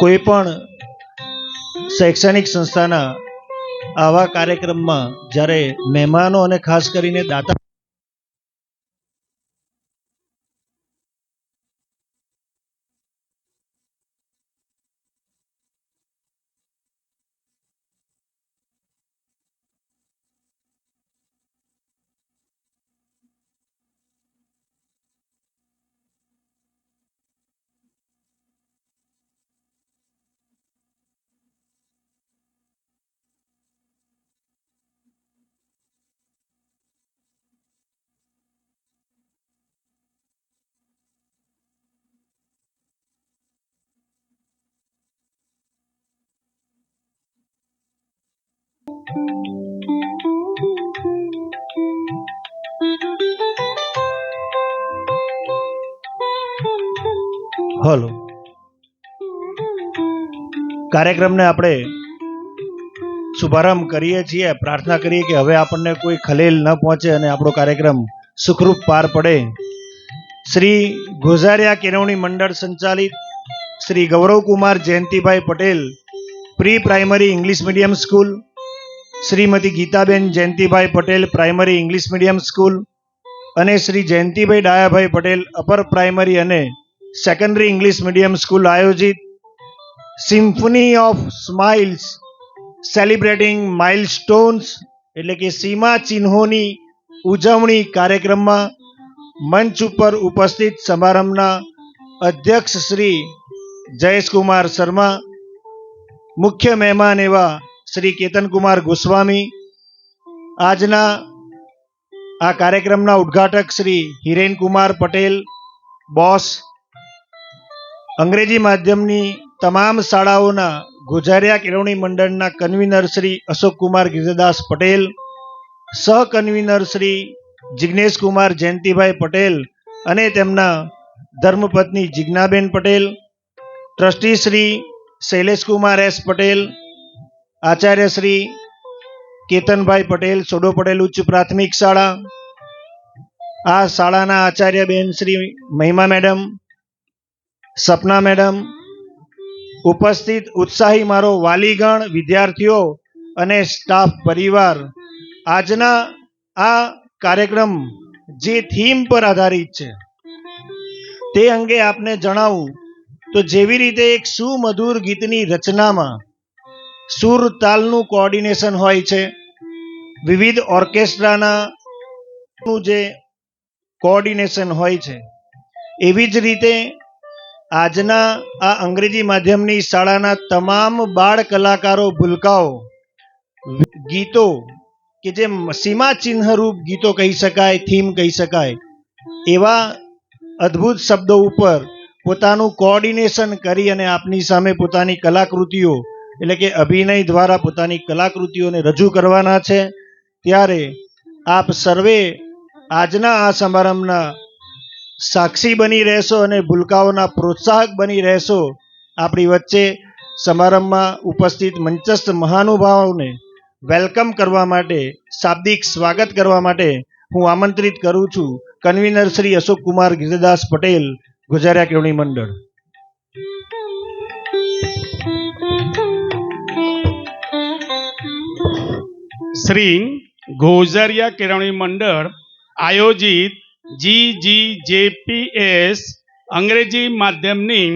કોઈ પણ શૈક્ષણિક સંસ્થાના આવા કાર્યક્રમમાં જ્યારે મહેમાનો અને ખાસ કરીને દાતા હલો કાર્યક્રમને આપણે શુભારંભ કરીએ છીએ. પ્રાર્થના કરીએ કે હવે આપણને કોઈ ખલેલ ન પહોંચે અને આપણો કાર્યક્રમ સુખરૂપ પાર પડે. શ્રી ગોઝારિયા કેળવણી મંડળ સંચાલિત Shri Gauravkumar Jayantibhai Patel pre primary English medium school, Shrimati Geetaben Jayantibhai Patel primary English medium school અને શ્રી જયંતિભાઈ ડાયાભાઈ પટેલ અપર પ્રાઇમરી અને સેકન્ડરી ઇંગ્લિશ મીડિયમ સ્કૂલ આયોજિત symphony of smiles celebrating milestones એટલે કે સીમા ચિહ્નોની ઉજવણી કાર્યક્રમમાં મંચ ઉપર ઉપસ્થિત સમારંભના અધ્યક્ષ શ્રી જયેશકુમાર શર્મા, મુખ્ય મહેમાન એવા શ્રી કેતનકુમાર ગોસ્વામી, આજના આ કાર્યક્રમના ઉદ્ઘાટક શ્રી હિરેનકુમાર પટેલ બોસ, અંગ્રેજી માધ્યમની તમામ શાળાઓના ગોઝારિયા કેળવણી મંડળના કન્વીનર શ્રી અશોકકુમાર ગિરિદાસ પટેલ, સહકન્વીનર શ્રી જિજ્ઞેશકુમાર જયંતિભાઈ પટેલ અને તેમના ધર્મપત્ની જિજ્ઞાબેન પટેલ, ટ્રસ્ટી શ્રી શૈલેષકુમાર એસ પટેલ, આચાર્ય શ્રી કેતનભાઈ પટેલ, સોડો પટેલ ઉચ્ચ પ્રાથમિક શાળા, આ શાળાના આચાર્ય બેન શ્રી મહિમા મેડમ, સપના મેડમ, ઉપસ્થિત ઉત્સાહી મારો વાલીગણ, વિદ્યાર્થીઓ અને સ્ટાફ પરિવાર, આજના આ કાર્યક્રમ જે થીમ પર આધારિત છે તે અંગે આપને જણાવું તો જેવી રીતે એક સુમધુર ગીતની રચનામાં સુર તાલનું કોઓર્ડિનેશન હોય છે, વિવિધ ઓર્કેસ્ટ્રાના જે કોઓર્ડિનેશન હોય છે, એવી જ રીતે આજના આ અંગ્રેજી માધ્યમની શાળાના તમામ બાળ કલાકારો ભૂલકાઓ ગીતો કે જે સીમા ચિહ્નરૂપ ગીતો કહી શકાય, થીમ કહી શકાય, એવા અદ્ભુત શબ્દો ઉપર પોતાનું કોઓર્ડિનેશન કરી અને આપની સામે પોતાની કલાકૃતિઓ એટલે કે અભિનય દ્વારા પોતાની કલાકૃતિઓને રજૂ કરવાના છે. ત્યારે આપ સર્વે આજના આ સમારંભના સાક્ષી બની રહેશો અને ભૂલકાઓના પ્રોત્સાહક બની રહેશો. આપણી વચ્ચે સમારંભમાં ઉપસ્થિત મંચસ્થ મહાનુભાવોને વેલકમ કરવા માટે, શાબ્દિક સ્વાગત કરવા માટે હું આમંત્રિત કરું છું. કન્વીનર શ્રી અશોકકુમાર ગિરિદાસ પટેલ, ગોઝારિયા કેળવણી મંડળ. શ્રી ગોઝારિયા કેળવણી મંડળ આયોજિત GGJPS અંગ્રેજી માધ્યમની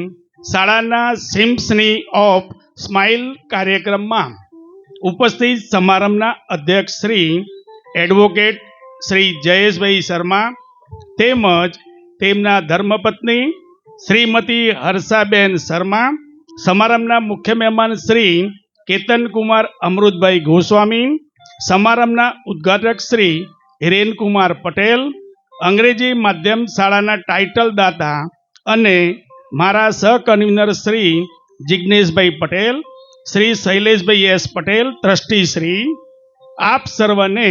શાળાના સિમ્ફની ઓફ સ્માઇલ કાર્યક્રમમાં ઉપસ્થિત સમારંભના અધ્યક્ષ શ્રી એડવોકેટ શ્રી જયેશભાઈ શર્મા તેમજ તેમના ધર્મપત્ની શ્રીમતી હર્ષાબેન શર્મા, સમારંભના મુખ્ય મહેમાન શ્રી કેતનકુમાર અમૃતભાઈ ગોસ્વામી, સમારંભના ઉદ્ઘાટક શ્રી હિરેનકુમાર પટેલ, અંગ્રેજી માધ્યમ શાળાના ટાઇટલ દાતા અને મારા સહકન્વીનર શ્રી જિજ્ઞેશભાઈ પટેલ, શ્રી શૈલેષભાઈ એસ પટેલ, ટ્રસ્ટી શ્રી, આપ સર્વને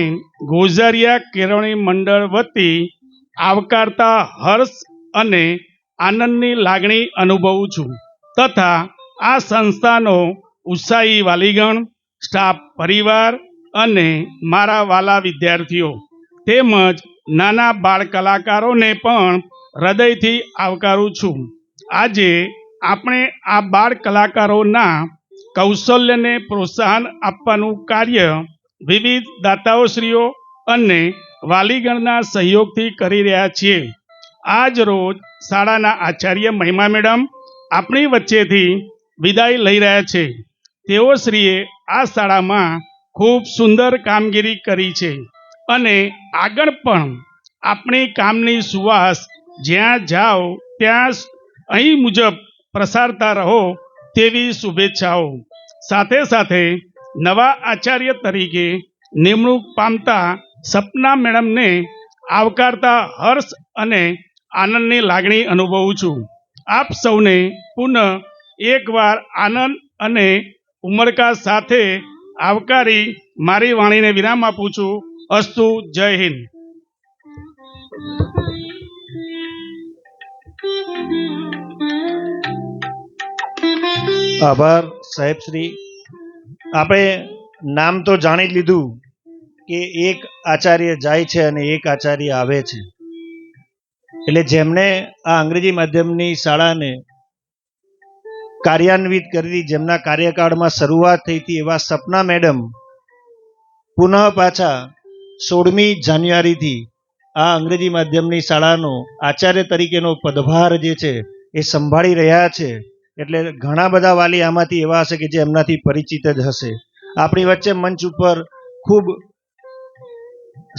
ગોઝારિયા કેળવણી મંડળ વતી આવકારતા હર્ષ અને આનંદની લાગણી અનુભવું છું તથા આ સંસ્થાનો ઉત્સાહી વાલીગણ, સ્ટાફ પરિવાર અને મારા વાલા વિદ્યાર્થીઓ તેમજ નાના બાળ કલાકારોને પણ હૃદયથી આવકારું છું. આજે આપણે આ બાળ કલાકારોના કૌશલ્યને પ્રોત્સાહન આપવાનું કાર્ય વિવિધ દાતાઓશ્રીઓ અને વાલીગણના સહયોગથી કરી રહ્યા છીએ. આજ રોજ શાળાના આચાર્ય મહિમા મેડમ આપણી વચ્ચેથી વિદાય લઈ રહ્યા છે. તેઓશ્રીએ આ શાળામાં ખૂબ સુંદર કામગીરી કરી છે અને આગળ પણ આપણી કામની સુવાસ જ્યાં જાઓ ત્યાં અહીં મુજબ પ્રસારતા રહો તેવી શુભેચ્છાઓ. સાથે સાથે નવા આચાર્ય તરીકે નિમણૂક પામતા સપના મેડમને આવકારતા હર્ષ અને આનંદની લાગણી અનુભવું છું. આપ સૌને પુનઃ એકવાર આનંદ અને ઉમળકા સાથે આવકારી મારી વાણીને વિરામ આપું છું. અસ્તુ. જય હિન્દ. આભાર સાહેબ શ્રી. આપણે નામ તો જાણી જ લીધું કે એક આચાર્ય જાય છે અને એક આચાર્ય આવે છે. એટલે જેમને આ અંગ્રેજી માધ્યમની શાળાને કાર્યાન્વિત કરી, જેમના કાર્યકાળમાં શરૂઆત થઈ હતી, એવા સપના મેડમ પુનઃ પાછા 16મી જાન્યુઆરીથી આ અંગ્રેજી માધ્યમની શાળાનો આચાર્ય તરીકેનો પદભાર જે છે એ સંભાળી રહ્યા છે. એટલે ઘણા બધા વાલી આમાંથી એવા હશે કે જે એમનાથી પરિચિત જ હશે. આપણી વચ્ચે મંચ ઉપર ખૂબ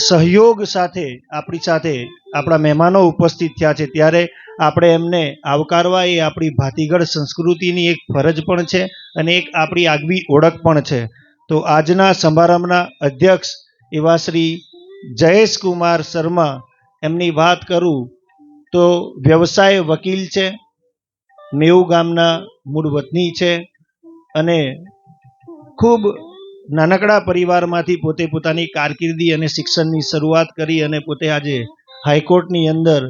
સહયોગ સાથે આપણી સાથે આપણા મહેમાનો ઉપસ્થિત થયા છે, ત્યારે આપણે એમને આવકારવા એ આપણી ભાતીગળ સંસ્કૃતિની એક ફરજ પણ છે અને એક આપણી આગવી ઓળખ પણ છે. તો આજના સમારંભના અધ્યક્ષ એવા શ્રી જયેશકુમાર શર્મા, એમની વાત કરું તો વ્યવસાય વકીલ છે, મેઉ ગામના મૂળ વતની છે અને ખૂબ નાનકડા પરિવારમાંથી પોતે પોતાની કારકિર્દી અને શિક્ષણની શરૂઆત કરી અને પોતે આજે હાઈકોર્ટની અંદર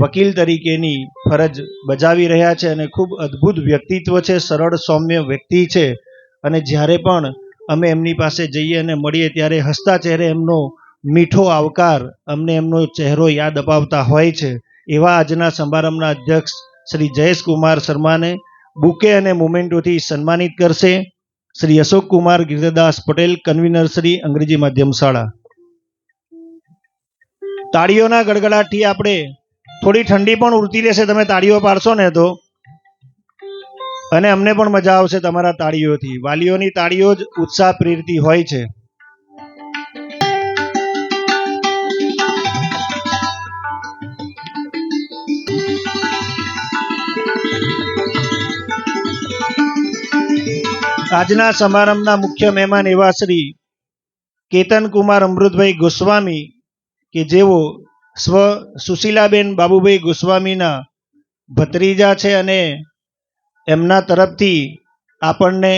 વકીલ તરીકેની ફરજ બજાવી રહ્યા છે અને ખૂબ અદ્ભુત વ્યક્તિત્વ છે, સરળ સૌમ્ય વ્યક્તિ છે. અને જ્યારે પણ અમે એમની પાસે જઈએ અને મળીએ ત્યારે હસતા ચહેરે એમનો મીઠો આવકાર અમને એમનો ચહેરો યાદ અપાવતા હોય છે. એવા આજના સમારંભના અધ્યક્ષ શ્રી જયેશકુમાર શર્માને બુકે અને મોમેન્ટોથી સન્માનિત કરશે શ્રી અશોકકુમાર ગિરધરદાસ પટેલ, કન્વીનર શ્રી અંગ્રેજી માધ્યમ શાળા. તાળીઓના ગડગડાટથી આપણે થોડી ઠંડી પણ ઉડતી રહેશે, તમે તાળીઓ પાડશો ને તો, અને અમને પણ મજા આવશે તમારા તાળીઓથી. વાલીઓની તાળીઓ જ ઉત્સાહ પ્રેરતી હોય છે. આજના સમારંભના મુખ્ય મહેમાન એવા શ્રી કેતનકુમાર અમૃતભાઈ ગોસ્વામી કે જેઓ સ્વ સુશીલાબેન બાબુભાઈ ગોસ્વામીના ભત્રીજા છે અને એમના તરફથી આપણને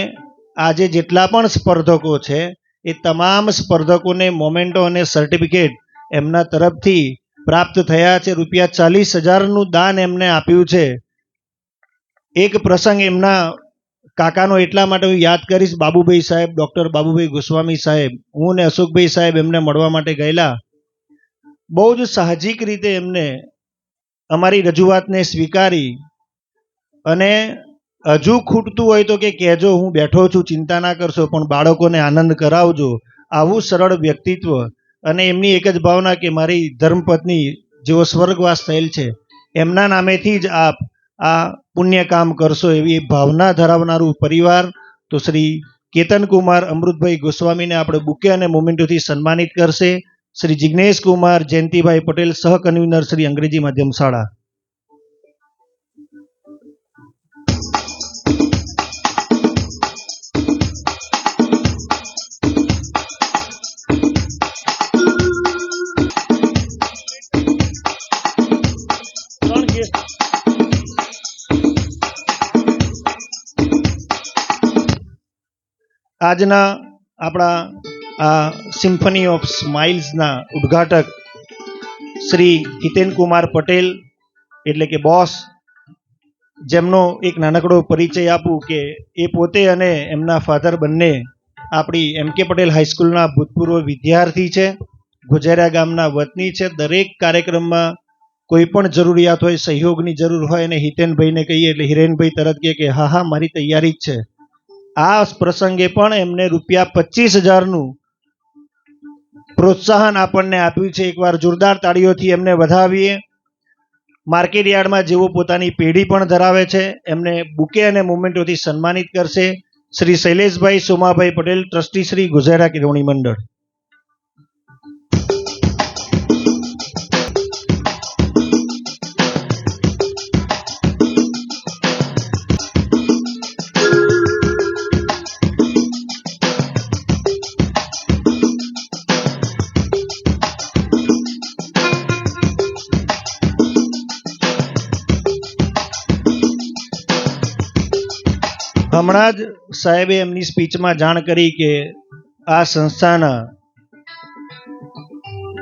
આજે જેટલા પણ સ્પર્ધકો છે એ તમામ સ્પર્ધકોને મોમેન્ટો અને સર્ટિફિકેટ એમના તરફથી પ્રાપ્ત થયા છે. ₹40,000નું દાન એમને આપ્યું છે. એક પ્રસંગ એમના કાકાનો એટલા માટે હું યાદ કરીશ, બાબુભાઈ સાહેબ, ડૉક્ટર બાબુભાઈ ગોસ્વામી સાહેબ, હું ને અશોકભાઈ સાહેબ એમને મળવા માટે ગયેલા. બહુ જ સાહજિક રીતે એમને અમારી રજૂઆતને સ્વીકારી અને હજુ ખૂટતું હોય તો કે કહેજો, હું બેઠો છું, ચિંતા ના કરશો, પણ બાળકોને આનંદ કરાવજો. આવું સરળ વ્યક્તિત્વ અને એમની એક જ ભાવના કે મારી ધર્મપત્ની જેઓ સ્વર્ગવાસ થયેલ છે એમના નામેથી જ આપ આ પુણ્ય કામ કરશો, એવી ભાવના ધરાવનારું પરિવાર. તો શ્રી કેતનકુમાર અમૃતભાઈ ગોસ્વામીને આપણે બુકે અને મોમેન્ટોથી સન્માનિત કરશે શ્રી જિજ્ઞેશકુમાર જયંતિભાઈ પટેલ, સહ કન્વીનર શ્રી અંગ્રેજી માધ્યમ શાળા. આજના આપણા આ સિમ્ફની ઓફ સ્માઇલ્સના ઉદ્ઘાટક શ્રી હિતેનકુમાર પટેલ એટલે કે બોસ, જેમનો એક નાનકડો પરિચય આપું કે એ પોતે અને એમના ફાધર બંને આપણી MK પટેલ હાઈસ્કૂલના ભૂતપૂર્વ વિદ્યાર્થી છે, ગુજેરા ગામના વતની છે. દરેક કાર્યક્રમમાં કોઈ પણ જરૂરિયાત હોય, સહયોગની જરૂર હોય અને હિતેનભાઈને કહીએ એટલે હિરેનભાઈ તરત કહે કે હા હા મારી તૈયારી જ છે. આ પ્રસંગે પણ એમને ₹25,000નું પ્રોત્સાહન આપણને આપ્યું છે. એકવાર જોરદાર તાળીઓથી એમને વધાવીએ. માર્કેટ યાર્ડમાં જેઓ પોતાની પેઢી પણ ધરાવે છે એમને બુકે અને મોમેન્ટોથી સન્માનિત કરશે શ્રી શૈલેષભાઈ સોમાભાઈ પટેલ, ટ્રસ્ટી શ્રી ગુજેરા કેળવણી મંડળ. હમણાં જ સાહેબે એમની સ્પીચમાં જાણ કરી કે આ સંસ્થાના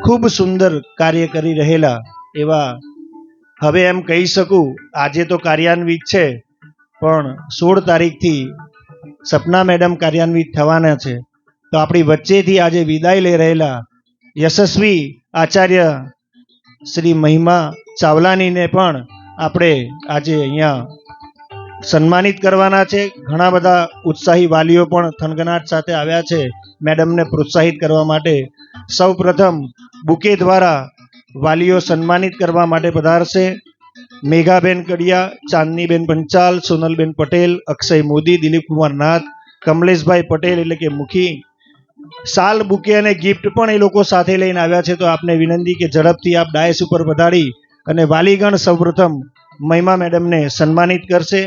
ખૂબ સુંદર કાર્ય કરી રહેલા એવા, હવે એમ કહી શકું, આજે તો કાર્યાન્વિત છે પણ 16 તારીખથી સપના મેડમ કાર્યાન્વિત થવાના છે. તો આપણી વચ્ચેથી આજે વિદાય લઈ રહેલા યશસ્વી આચાર્ય શ્રી મહિમા ચાવલાનીને પણ આપણે આજે અહીંયા સન્માનિત કરવાના છે. ઘણા બધા ઉત્સાહી વાલીઓ પણ થનગનાટ સાથે આવ્યા છે મેડમને પ્રોત્સાહિત કરવા માટે. સૌ પ્રથમ બુકે દ્વારા વાલીઓ સન્માનિત કરવા માટે પધારશે. મેઘાબેન કડિયા, ચાંદનીબેન પંચાલ, સોનલબેન પટેલ, અક્ષય મોદી, દિલીપકુમાર નાથ, કમલેશભાઈ પટેલ એટલે કે મુખી. સાલ, બુકે અને ગિફ્ટ પણ એ લોકો સાથે લઈને આવ્યા છે. તો આપને વિનંતી કે ઝડપથી આપ ડાયસ ઉપર પધારી અને વાલીગણ સૌપ્રથમ મહિમા મેડમને સન્માનિત કરશે.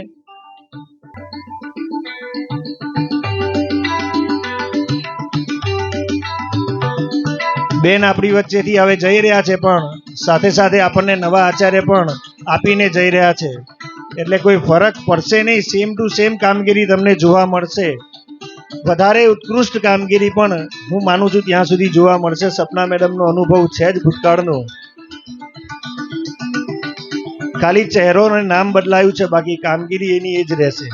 બેન આપણી વચ્ચેથી હવે જઈ રહ્યા છે પણ સાથે સાથે આપણને નવા આચાર્ય પણ આપીને જઈ રહ્યા છે એટલે કોઈ ફરક પડશે નહીં. સેમ ટુ સેમ કામગીરી તમને જોવા મળશે. વધારે ઉત્કૃષ્ટ કામગીરી પણ હું માનું છું ત્યાં સુધી જોવા મળશે. સપના મેડમનો અનુભવ છે જ ભૂતકાળનો. ખાલી ચહેરો અને નામ બદલાયું છે, બાકી કામગીરી એની એ જ રહેશે.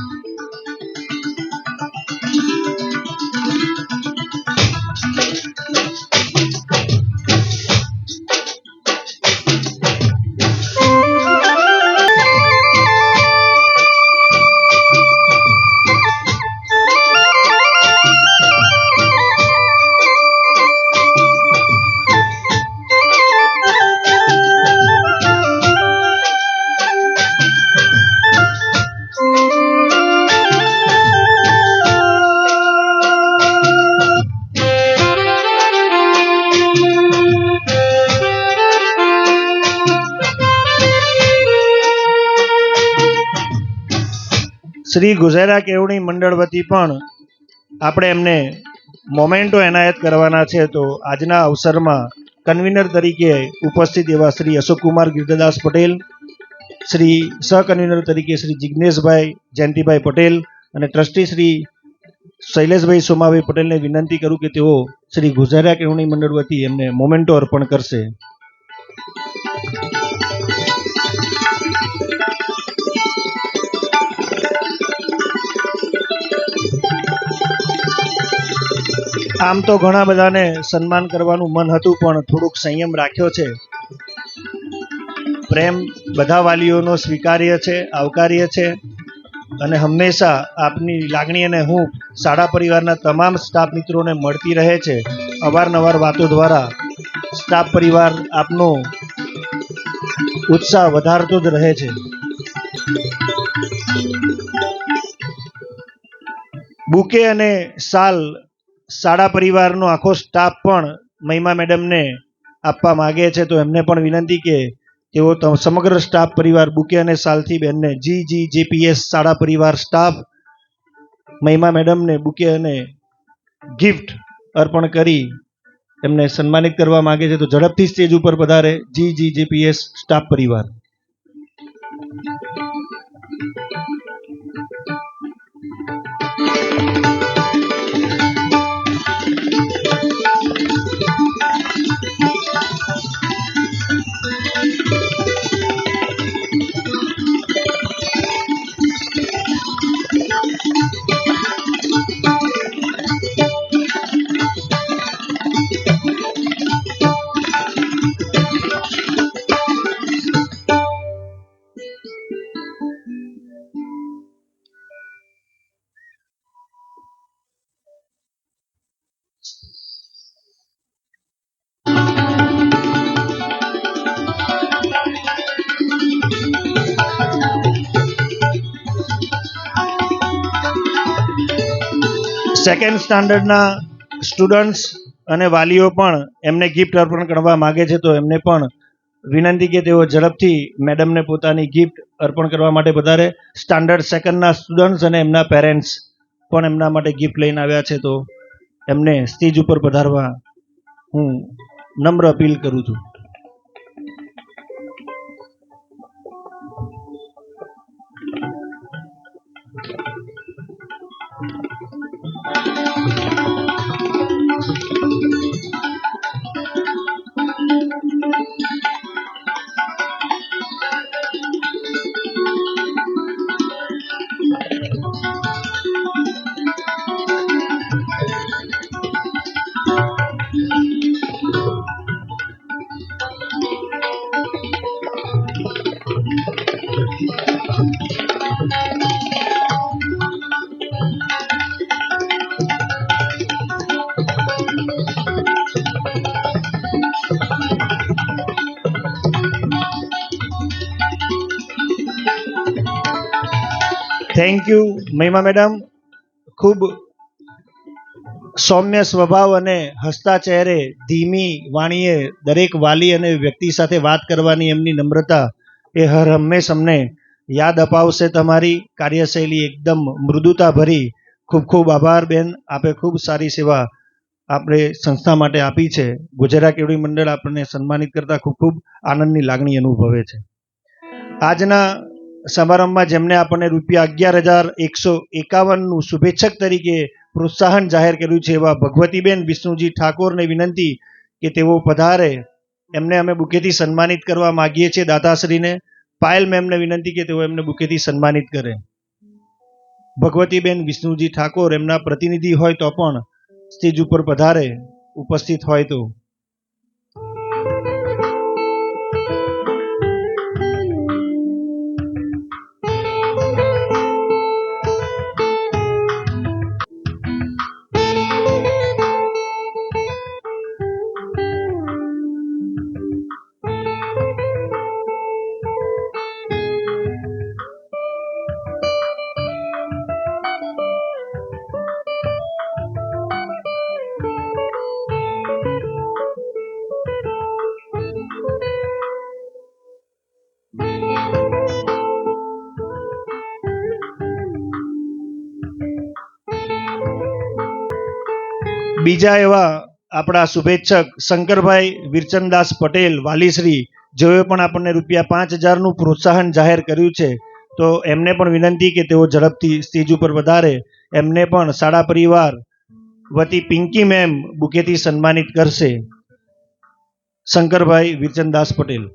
શ્રી ગુજેરા કેળવણી મંડળ વતી પણ આપણે એમને મોમેન્ટો એનાયત કરવાના છે. તો આજના અવસરમાં કન્વીનર તરીકે ઉપસ્થિત એવા શ્રી અશોકકુમાર ગિરધદાસ પટેલ, શ્રી સહકન્વીનર તરીકે શ્રી જિજ્ઞેશભાઈ જયંતિભાઈ પટેલ અને ટ્રસ્ટી શ્રી શૈલેષભાઈ સોમાભાઈ પટેલને વિનંતી કરું કે તેઓ શ્રી ગુજેરા કેળવણી મંડળ વતી એમને મોમેન્ટો અર્પણ કરશે. આમ તો ઘણા બધાને સન્માન કરવાનું મન હતું પણ થોડુંક સંયમ રાખ્યો છે. પ્રેમ બધા વાલીઓનો સ્વીકાર્ય છે, આવકાર્ય છે અને હંમેશા આપની લાગણી અને હું શાળા પરિવારના તમામ સ્ટાફ મિત્રોને મળતી રહે છે. અવારનવાર વાતો દ્વારા સ્ટાફ પરિવાર આપનો ઉત્સાહ વધારતો જ રહે છે. બુકે અને સાલ શાળા પરિવારનો આખો સ્ટાફ પણ મહિમા મેડમને આપવા માગે છે. તો એમને પણ વિનંતી કે તેઓ સમગ્ર સ્ટાફ પરિવાર બુકે અને સાલથી બેનને GGJPS શાળા પરિવાર સ્ટાફ મહિમા મેડમને બુકે અને ગિફ્ટ અર્પણ કરી એમને સન્માનિત કરવા માગે છે. તો ઝડપથી સ્ટેજ ઉપર પધારે GGJPS સ્ટાફ પરિવાર. સેકન્ડ સ્ટાન્ડર્ડના સ્ટુડન્ટ્સ અને વાલીઓ પણ એમને ગિફ્ટ અર્પણ કરવા માગે છે, તો એમને પણ વિનંતી કે તેઓ ઝડપથી મેડમને પોતાની ગિફ્ટ અર્પણ કરવા માટે વધારે. સ્ટાન્ડર્ડ સેકન્ડના સ્ટુડન્ટ્સ અને એમના પેરેન્ટ્સ પણ એમના માટે ગિફ્ટ લઈને આવ્યા છે, તો એમને સ્ટેજ ઉપર પધારવા હું નમ્ર અપીલ કરું છું. થેન્ક યુ મહિમા મેડમ. ખૂબ સૌમ્ય સ્વભાવ અને હસતા ચહેરે ધીમી વાણીએ દરેક વાલી અને વ્યક્તિ સાથે વાત કરવાની એમની નમ્રતા એ હર હંમેશ અમને યાદ અપાવશે. તમારી કાર્યશૈલી એકદમ મૃદુતા ભરી. ખૂબ ખૂબ આભાર બેન, આપે ખૂબ સારી સેવા આપણે સંસ્થા માટે આપી છે. ગુજરાત કેળવણી મંડળ આપણને સન્માનિત કરતા ખૂબ ખૂબ આનંદની લાગણી અનુભવે છે. આજના સમારંભમાં જેમને આપણને ₹11,151નું શુભેચ્છક તરીકે પ્રોત્સાહન જાહેર કર્યું છે એવા ભગવતીબેન વિષ્ણુજી ઠાકોરને વિનંતી કે તેઓ પધારે. એમને અમે બુકેથી સન્માનિત કરવા માગીએ છીએ દાતાશ્રીને. પાયલ મેમને વિનંતી કે તેઓ એમને બુકેથી સન્માનિત કરે. ભગવતીબેન વિષ્ણુજી ઠાકોર એમના પ્રતિનિધિ હોય તો પણ સ્ટેજ ઉપર પધારે, ઉપસ્થિત હોય તો. બીજા એવા આપણા શુભેચ્છક શંકરભાઈ વિરચંદાસ પટેલ વાલીશ્રી, જેઓએ પણ આપણને ₹5,000નું પ્રોત્સાહન જાહેર કર્યું છે, તો એમને પણ વિનંતી કે તેઓ ઝડપથી સ્ટેજ ઉપર વધારે. એમને પણ શાળા પરિવાર વતી પિંકી મેમ બુકેથી સન્માનિત કરશે. શંકરભાઈ વિરચંદાસ પટેલ.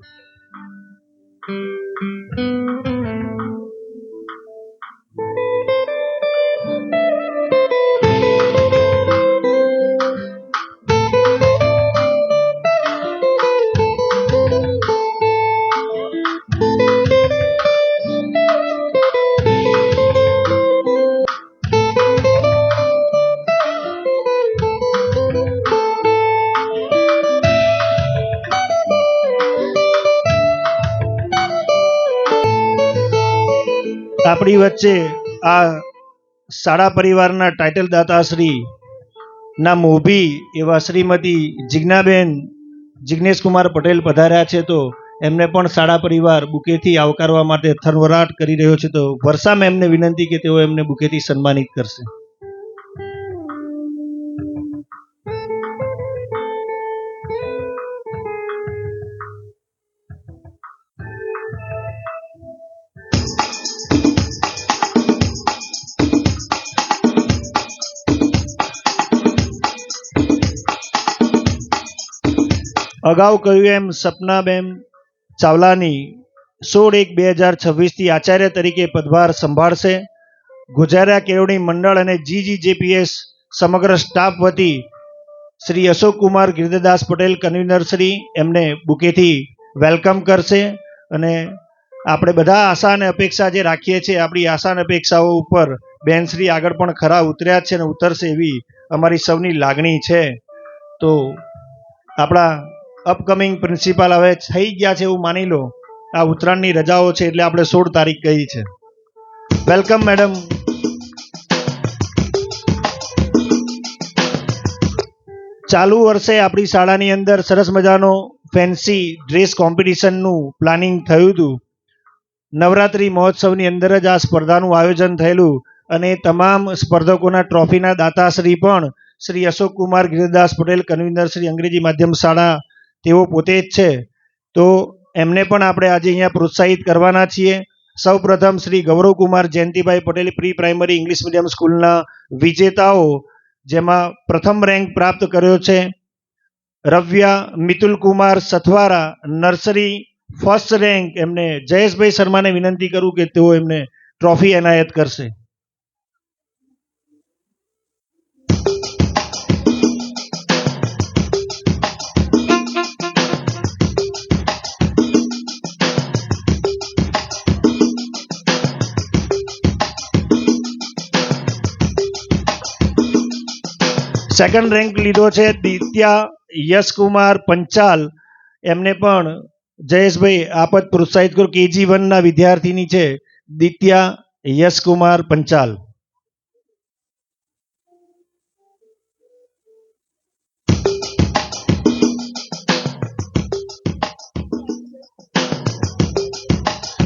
આપણી વચ્ચે આ શાળા પરિવારના ટાઇટલ દાતાશ્રી ના મોભી એવા શ્રીમતી જિજ્ઞેશકુમાર પટેલ પધાર્યા છે, તો એમને પણ શાળા પરિવાર બુકેથી આવકારવા માટે થરવરાટ કરી રહ્યો છે, તો વર્ષા મેમને વિનંતી કે તેઓ એમને બુકેથી સન્માનિત કરશે. અગાઉ કહ્યું એમ સપનાબેન ચાવલાની 16/1/2026થી આચાર્ય તરીકે પદભાર સંભાળશે. ગુજરાત કેળવણી મંડળ અને GGJPS સમગ્ર સ્ટાફ વતી શ્રી અશોકકુમાર ગિરધદાસ પટેલ કન્વીનર શ્રી એમને બુકેથી વેલકમ કરશે. અને આપણે બધા આશા અને અપેક્ષા જે રાખીએ છીએ, આપણી આશા અને અપેક્ષાઓ ઉપર બેનશ્રી આગળ પણ ખરા ઉતર્યા છે અને ઉતરશે એવી અમારી સૌની લાગણી છે. તો આપણા અપકમિંગ પ્રિન્સિપાલ હવે થઈ ગયા છે એવું માની લો. આ ઉત્તરાયણની રજાઓ છે એટલે આપણે 16 તારીખ કહી છે. Welcome madam. ચાલુ વર્ષે આપણી શાળાની અંદર સરસ મજાનો ફેન્સી ડ્રેસ કોમ્પિટિશનનું પ્લાનિંગ થયું હતું. નવરાત્રી મહોત્સવની અંદર જ આ સ્પર્ધાનું આયોજન થયેલું અને તમામ સ્પર્ધકોના ટ્રોફીના દાતાશ્રી પણ શ્રી અશોક કુમાર ગિરિદાસ પટેલ, કન્વીનર શ્રી અંગ્રેજી માધ્યમ શાળા, તેઓ પોતે જ છે. તો એમને પણ આપણે આજે અહીંયા પ્રોત્સાહિત કરવાના છીએ. સૌ પ્રથમ Shri Gauravkumar Jayantibhai Patel pre primary English medium સ્કૂલના વિજેતાઓ, જેમાં પ્રથમ રેન્ક પ્રાપ્ત કર્યો છે Ravya Mitul Kumar Sathwara, nursery first rank. એમને જયેશભાઈ શર્માને વિનંતી કરું કે તેઓ એમને ટ્રોફી એનાયત કરશે. સેકન્ડ રેન્ક લીધો છે દિત્યા યશકુમાર પંચાલ. એમને પણ જયેશભાઈ આપ જ પ્રોત્સાહિત કરો. KG1 ના વિદ્યાર્થીની છે દિત્યા યશકુમાર પંચાલ.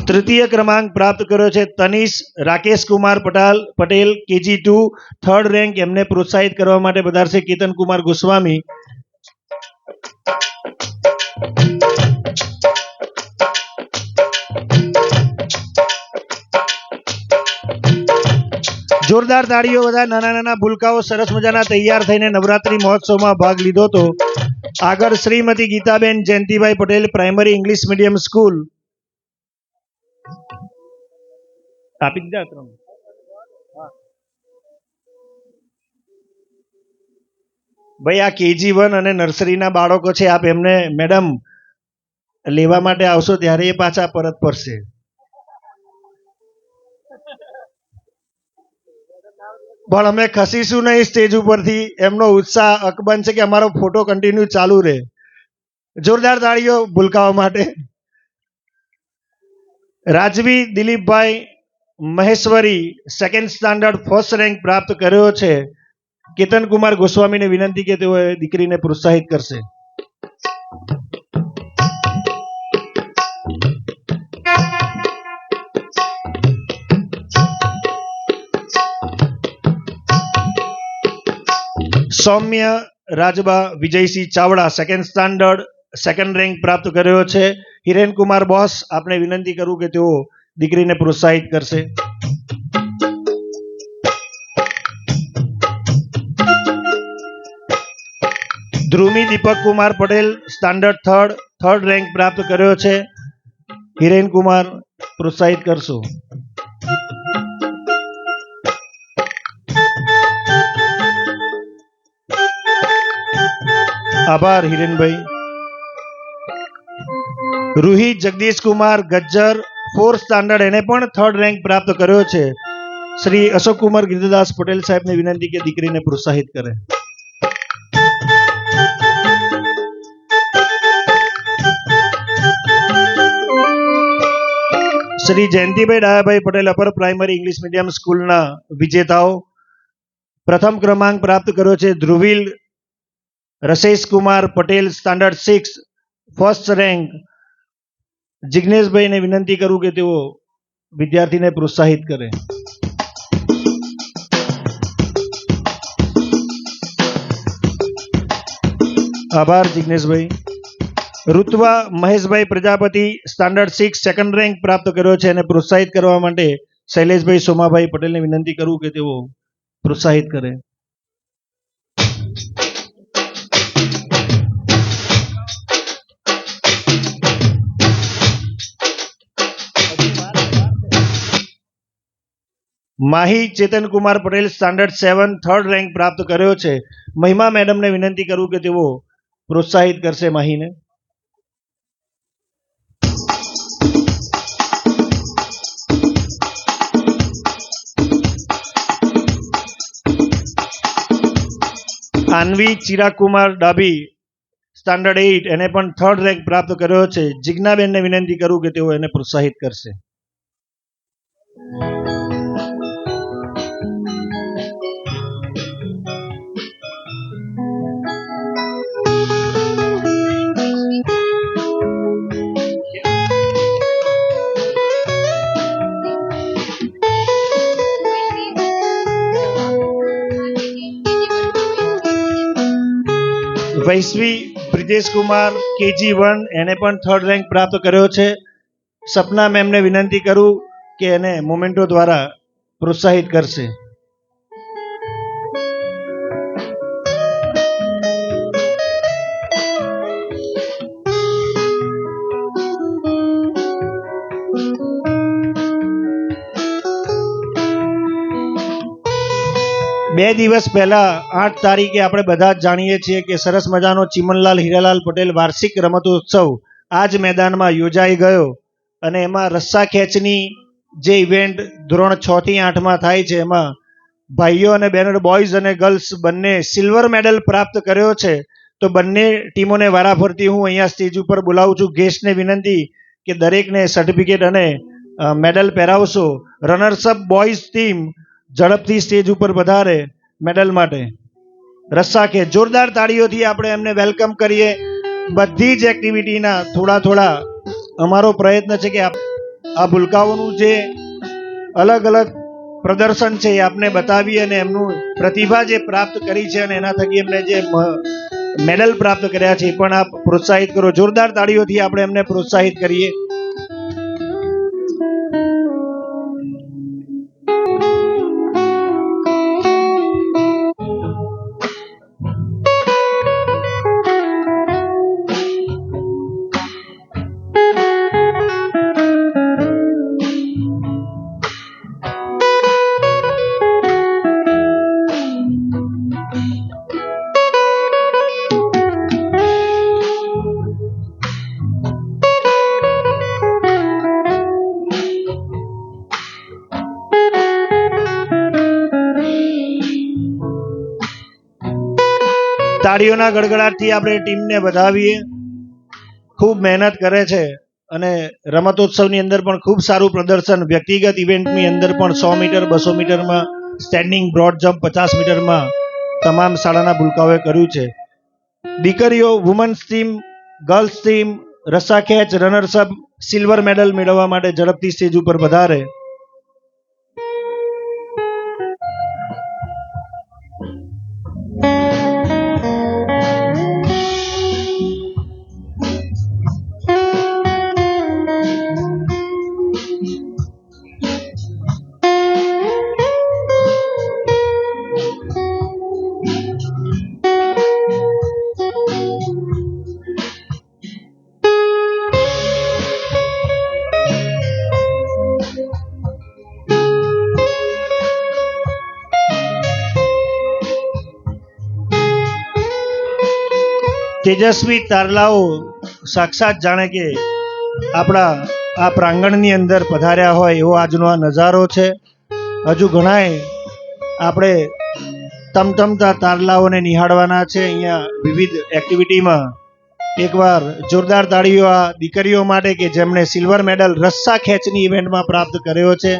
તૃતીય ક્રમાંક પ્રાપ્ત કર્યો છે Tanish Rakesh Kumar Patel KG2. Third rank એમને પ્રોત્સાહિત કરવા માટે પધારશે કેતન કુમાર ગોસ્વામી. જોરદાર તાળીઓ. બધા નાના નાના ભૂલકાઓ સરસ મજાના તૈયાર થઈને નવરાત્રી મહોત્સવમાં ભાગ લીધો હતો. આગળ Shrimati Geetaben Jayantibhai Patel, primary English medium school. આપી દીધા ત્રણ. ભાઈ આ KG1 અને નર્સરીના બાળકો છે. આપ એમને મેડમ લેવા માટે આવશો ત્યારે એ પાછા પરત ફરશે. પણ અમે ખસીશું નહીં સ્ટેજ ઉપરથી. એમનો ઉત્સાહ અકબંધ છે કે અમારો ફોટો કન્ટિન્યુ ચાલુ રહે. જોરદાર તાળીઓ ભૂલકાઓ માટે. Rajvi Dilipbhai Maheshwari, second standard first rank પ્રાપ્ત કર્યો છે. કેતન કુમાર ગોસ્વામીને વિનંતી કે તેઓ દીકરીને પ્રોત્સાહિત કરશે. Saumya Rajba Vijaysinh Chavda, second standard second rank પ્રાપ્ત કર્યો છે. હિરેન કુમાર બોસ, આપણે વિનંતી કરું કે તેઓ દીકરીને પ્રોત્સાહિત કરશે. Dhrumi Deepak Kumar Patel, standard third rank પ્રાપ્ત કર્યો છે. હિરેન કુમાર પ્રોત્સાહિત કરશો. આભાર હિરેનભાઈ. રૂહી જગદીશ કુમાર ગજ્જર, ફોર્થ સ્ટાન્ડર્ડ, એને પણ થર્ડ રેન્ક પ્રાપ્ત કર્યો છે. શ્રી અશોક કુમાર ગિરિદાસ પટેલ સાહેબને વિનંતી કે દીકરીને પ્રોત્સાહિત કરે. Shri Jayantibhai Dayabhai Patel, upper primary English medium સ્કૂલના વિજેતાઓ. પ્રથમ ક્રમાંક પ્રાપ્ત કર્યો છે Dhruvil Rasesh Kumar Patel, standard 6 first rank. જિગ્નેશભાઈને વિનંતી કરું કે તેઓ વિદ્યાર્થીને પ્રોત્સાહિત કરે. આભાર Jigneshbhai. Rutva Maheshbhai Prajapati, standard 6 second rank પ્રાપ્ત કર્યો છે અને પ્રોત્સાહિત કરવા માટે શૈલેષભાઈ સોમાભાઈ પટેલને વિનંતી કરું કે તેઓ પ્રોત્સાહિત કરે. Mahi Chetan Kumar Patel, standard 7 third rank પ્રાપ્ત કર્યો છે. મહિમા મેડમને વિનંતી કરું કે તેઓ પ્રોત્સાહિત કરશે માહીને. આનવી ચિરાગ કુમાર ડાભી, સ્ટાન્ડર્ડ 8, એને પણ થર્ડ રેન્ક પ્રાપ્ત કર્યો છે. જિજ્ઞાબેનને વિનંતી કરું કે તેઓ એને પ્રોત્સાહિત કરશે. વૈશ્વી બ્રિજેશ કુમાર KG1 એને પણ 3rd રેન્ક પ્રાપ્ત કર્યો છે. સપના મેમને વિનંતી કરું કે એને મોમેન્ટો દ્વારા પ્રોત્સાહિત કરશે. બે દિવસ પહેલા 8 તારીખે આપણે બધા જ જાણીએ છીએ કે સરસ મજાનો ચીમનલાલ હીરાલાલ પટેલ વાર્ષિક રમતોત્સવ આ જ મેદાનમાં યોજાઈ ગયો અને એમાં રસ્સા ખેંચની જે ઇવેન્ટ ધોરણ 6 થી 8માં થાય છે એમાં ભાઈઓ અને બહેનો બોયઝ અને ગર્લ્સ બંને સિલ્વર મેડલ પ્રાપ્ત કર્યો છે. તો બંને ટીમોને વારાફરતી હું અહીંયા સ્ટેજ ઉપર બોલાવું છું. ગેસ્ટને વિનંતી કે દરેકને સર્ટિફિકેટ અને મેડલ પહેરાવશો. રનર્સઅપ બોયઝ ટીમ ઝડપથી સ્ટેજ ઉપર વધારે મેડલ માટે. રસ્સા કે જોરદાર તાળીઓથી આપણે એમને વેલકમ કરીએ. બધી જ એક્ટિવિટીના થોડા અમારો પ્રયત્ન છે કે આ ભૂલકાઓનું જે અલગ અલગ પ્રદર્શન છે એ આપને બતાવીએ અને એમનું પ્રતિભા જે પ્રાપ્ત કરી છે અને એના થકી એમને જે મેડલ પ્રાપ્ત કર્યા છે એ પણ આપ પ્રોત્સાહિત કરો. જોરદાર તાળીઓથી આપણે એમને પ્રોત્સાહિત કરીએ. તાળીઓના ગડગડાટથી આપણે ટીમને વધાવીએ. ખૂબ મહેનત કરે છે અને રમતોત્સવની અંદર પણ ખૂબ સારું પ્રદર્શન વ્યક્તિગત ઇવેન્ટની અંદર પણ 100 મીટર 200 મીટરમાં સ્ટેન્ડિંગ બ્રોડ જમ્પ 50 મીટરમાં તમામ શાળાના ભૂલકાઓએ કર્યું છે. દીકરીઓ વુમન્સ ટીમ ગર્લ્સ ટીમ રસ્સા ખેંચ રનર્સઅપ સિલ્વર મેડલ મેળવવા માટે ઝડપથી સ્ટેજ ઉપર વધારે. તેજસ્વી તારલાઓ સાક્ષાત જાણે કે આપણા આ પ્રાંગણની અંદર પધાર્યા હોય એવો આજનો આ નજારો છે. હજુ ઘણાય આપણે તમતમતા તારલાઓને નિહાળવાના છે અહીંયા વિવિધ એક્ટિવિટીમાં. એકવાર જોરદાર તાળીઓ આ દીકરીઓ માટે કે જેમણે સિલ્વર મેડલ રસ્સા ખેંચની ઇવેન્ટમાં પ્રાપ્ત કર્યો છે.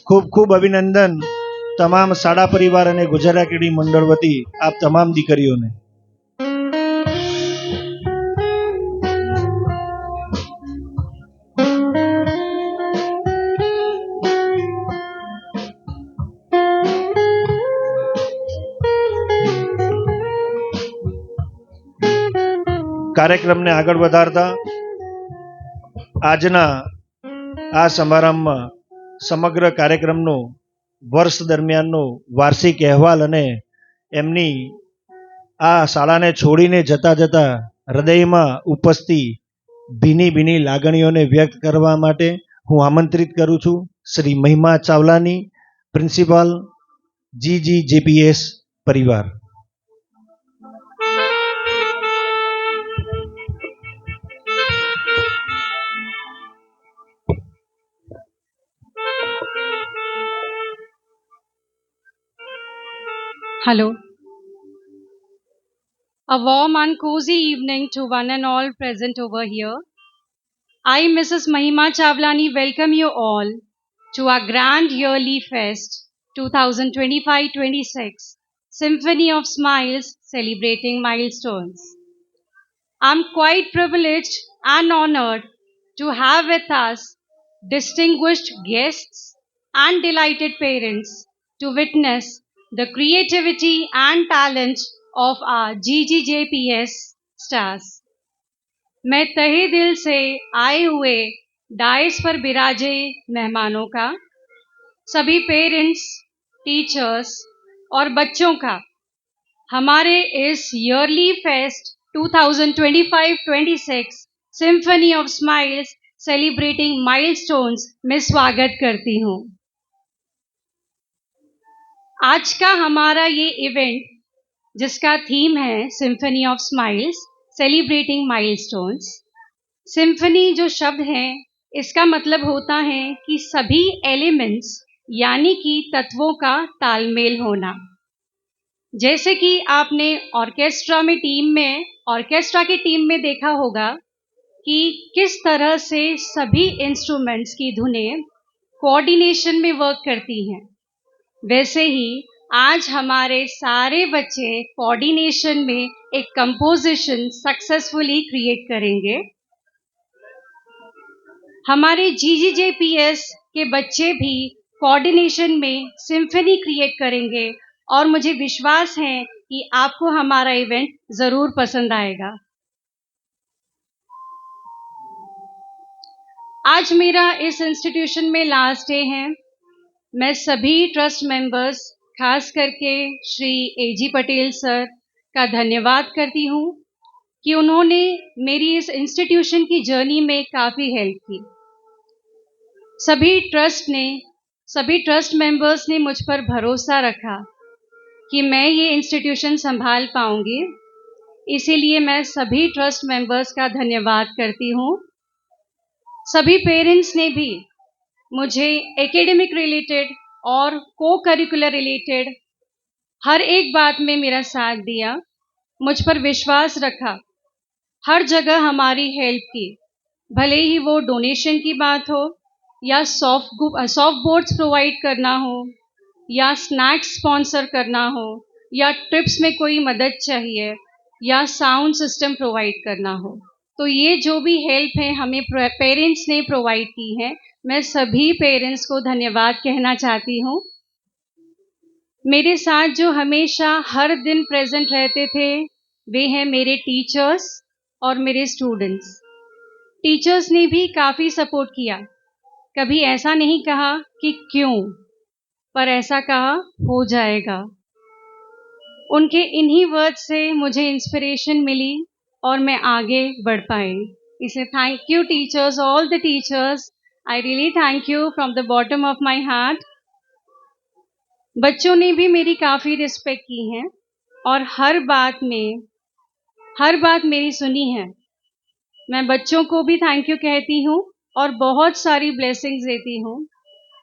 ખૂબ ખૂબ અભિનંદન તમામ શાળા પરિવાર અને ગુજરાત ક્રીડી મંડળ વતી આપ તમામ દીકરીઓને. કાર્યક્રમને આગળ વધારતા આજના આ સમારંભમાં સમગ્ર કાર્યક્રમનો વર્ષ દરમિયાનનો વાર્ષિક અહેવાલ અને એમની આ શાળાને છોડીને જતા હૃદયમાં ઉપસ્થિત ભીની લાગણીઓને વ્યક્ત કરવા માટે હું આમંત્રિત કરું છું શ્રી મહિમા ચાવલાની, પ્રિન્સિપાલ GGJPS પરિવાર. Hello. A warm and cozy evening to one and all present over here. I, Mrs. Mahima Chavlani, welcome you all to our grand yearly fest 2025-26 Symphony of Smiles celebrating milestones. I'm quite privileged and honored to have with us distinguished guests and delighted parents to witness the creativity and talent of our GGJPS stars. मैं तहे दिल से आए हुए dice पर बिराजे मेहमानों का, सभी पेरेंट्स, टीचर्स और बच्चों का हमारे इस yearly fest 2025-26 symphony of smiles celebrating milestones में स्वागत करती हूँ। आज का हमारा ये इवेंट जिसका थीम है symphony of smiles celebrating milestones. Symphony जो शब्द है इसका मतलब होता है कि सभी एलिमेंट्स यानी कि तत्वों का तालमेल होना। जैसे कि आपने ऑर्केस्ट्रा की टीम में देखा होगा कि किस तरह से सभी इंस्ट्रूमेंट्स की धुनें कोऑर्डिनेशन में वर्क करती हैं, वैसे ही आज हमारे सारे बच्चे कोऑर्डिनेशन में एक कंपोजिशन सक्सेसफुली क्रिएट करेंगे। हमारे GGJPS के बच्चे भी कोऑर्डिनेशन में सिम्फनी क्रिएट करेंगे और मुझे विश्वास है कि आपको हमारा इवेंट जरूर पसंद आएगा। आज मेरा इस इंस्टीट्यूशन में लास्ट डे है। मैं सभी ट्रस्ट मेंबर्स, खास करके श्री AG पटेल सर का धन्यवाद करती हूँ कि उन्होंने मेरी इस इंस्टीट्यूशन की जर्नी में काफ़ी हेल्प की। सभी ट्रस्ट मेंबर्स ने मुझ पर भरोसा रखा कि मैं ये इंस्टीट्यूशन संभाल पाऊंगी, इसीलिए मैं सभी ट्रस्ट मेंबर्स का धन्यवाद करती हूँ। सभी पेरेंट्स ने भी मुझे एकेडमिक रिलेटेड और को करिकुलर रिलेटेड हर एक बात में मेरा साथ दिया, मुझ पर विश्वास रखा, हर जगह हमारी हेल्प की, भले ही वो डोनेशन की बात हो या सॉफ्ट बोर्ड्स प्रोवाइड करना हो या स्नैक्स स्पॉन्सर करना हो या ट्रिप्स में कोई मदद चाहिए या साउंड सिस्टम प्रोवाइड करना हो। तो ये जो भी हेल्प है हमें पेरेंट्स ने प्रोवाइड की है। मैं सभी पेरेंट्स को धन्यवाद कहना चाहती हूँ। मेरे साथ जो हमेशा हर दिन प्रेजेंट रहते थे वे हैं मेरे टीचर्स और मेरे स्टूडेंट्स। टीचर्स ने भी काफ़ी सपोर्ट किया, कभी ऐसा नहीं कहा कि क्यों, पर ऐसा कहा हो जाएगा। उनके इन्हीं वर्ड से मुझे इंस्पिरेशन मिली और मैं आगे बढ़ पाई। इसे thank you teachers, all the teachers, I really thank you from the bottom of my heart. बच्चों ने भी मेरी काफ़ी रिस्पेक्ट की है और हर बात मेरी सुनी है। मैं बच्चों को भी थैंक यू कहती हूँ और बहुत सारी ब्लेसिंग्स देती हूँ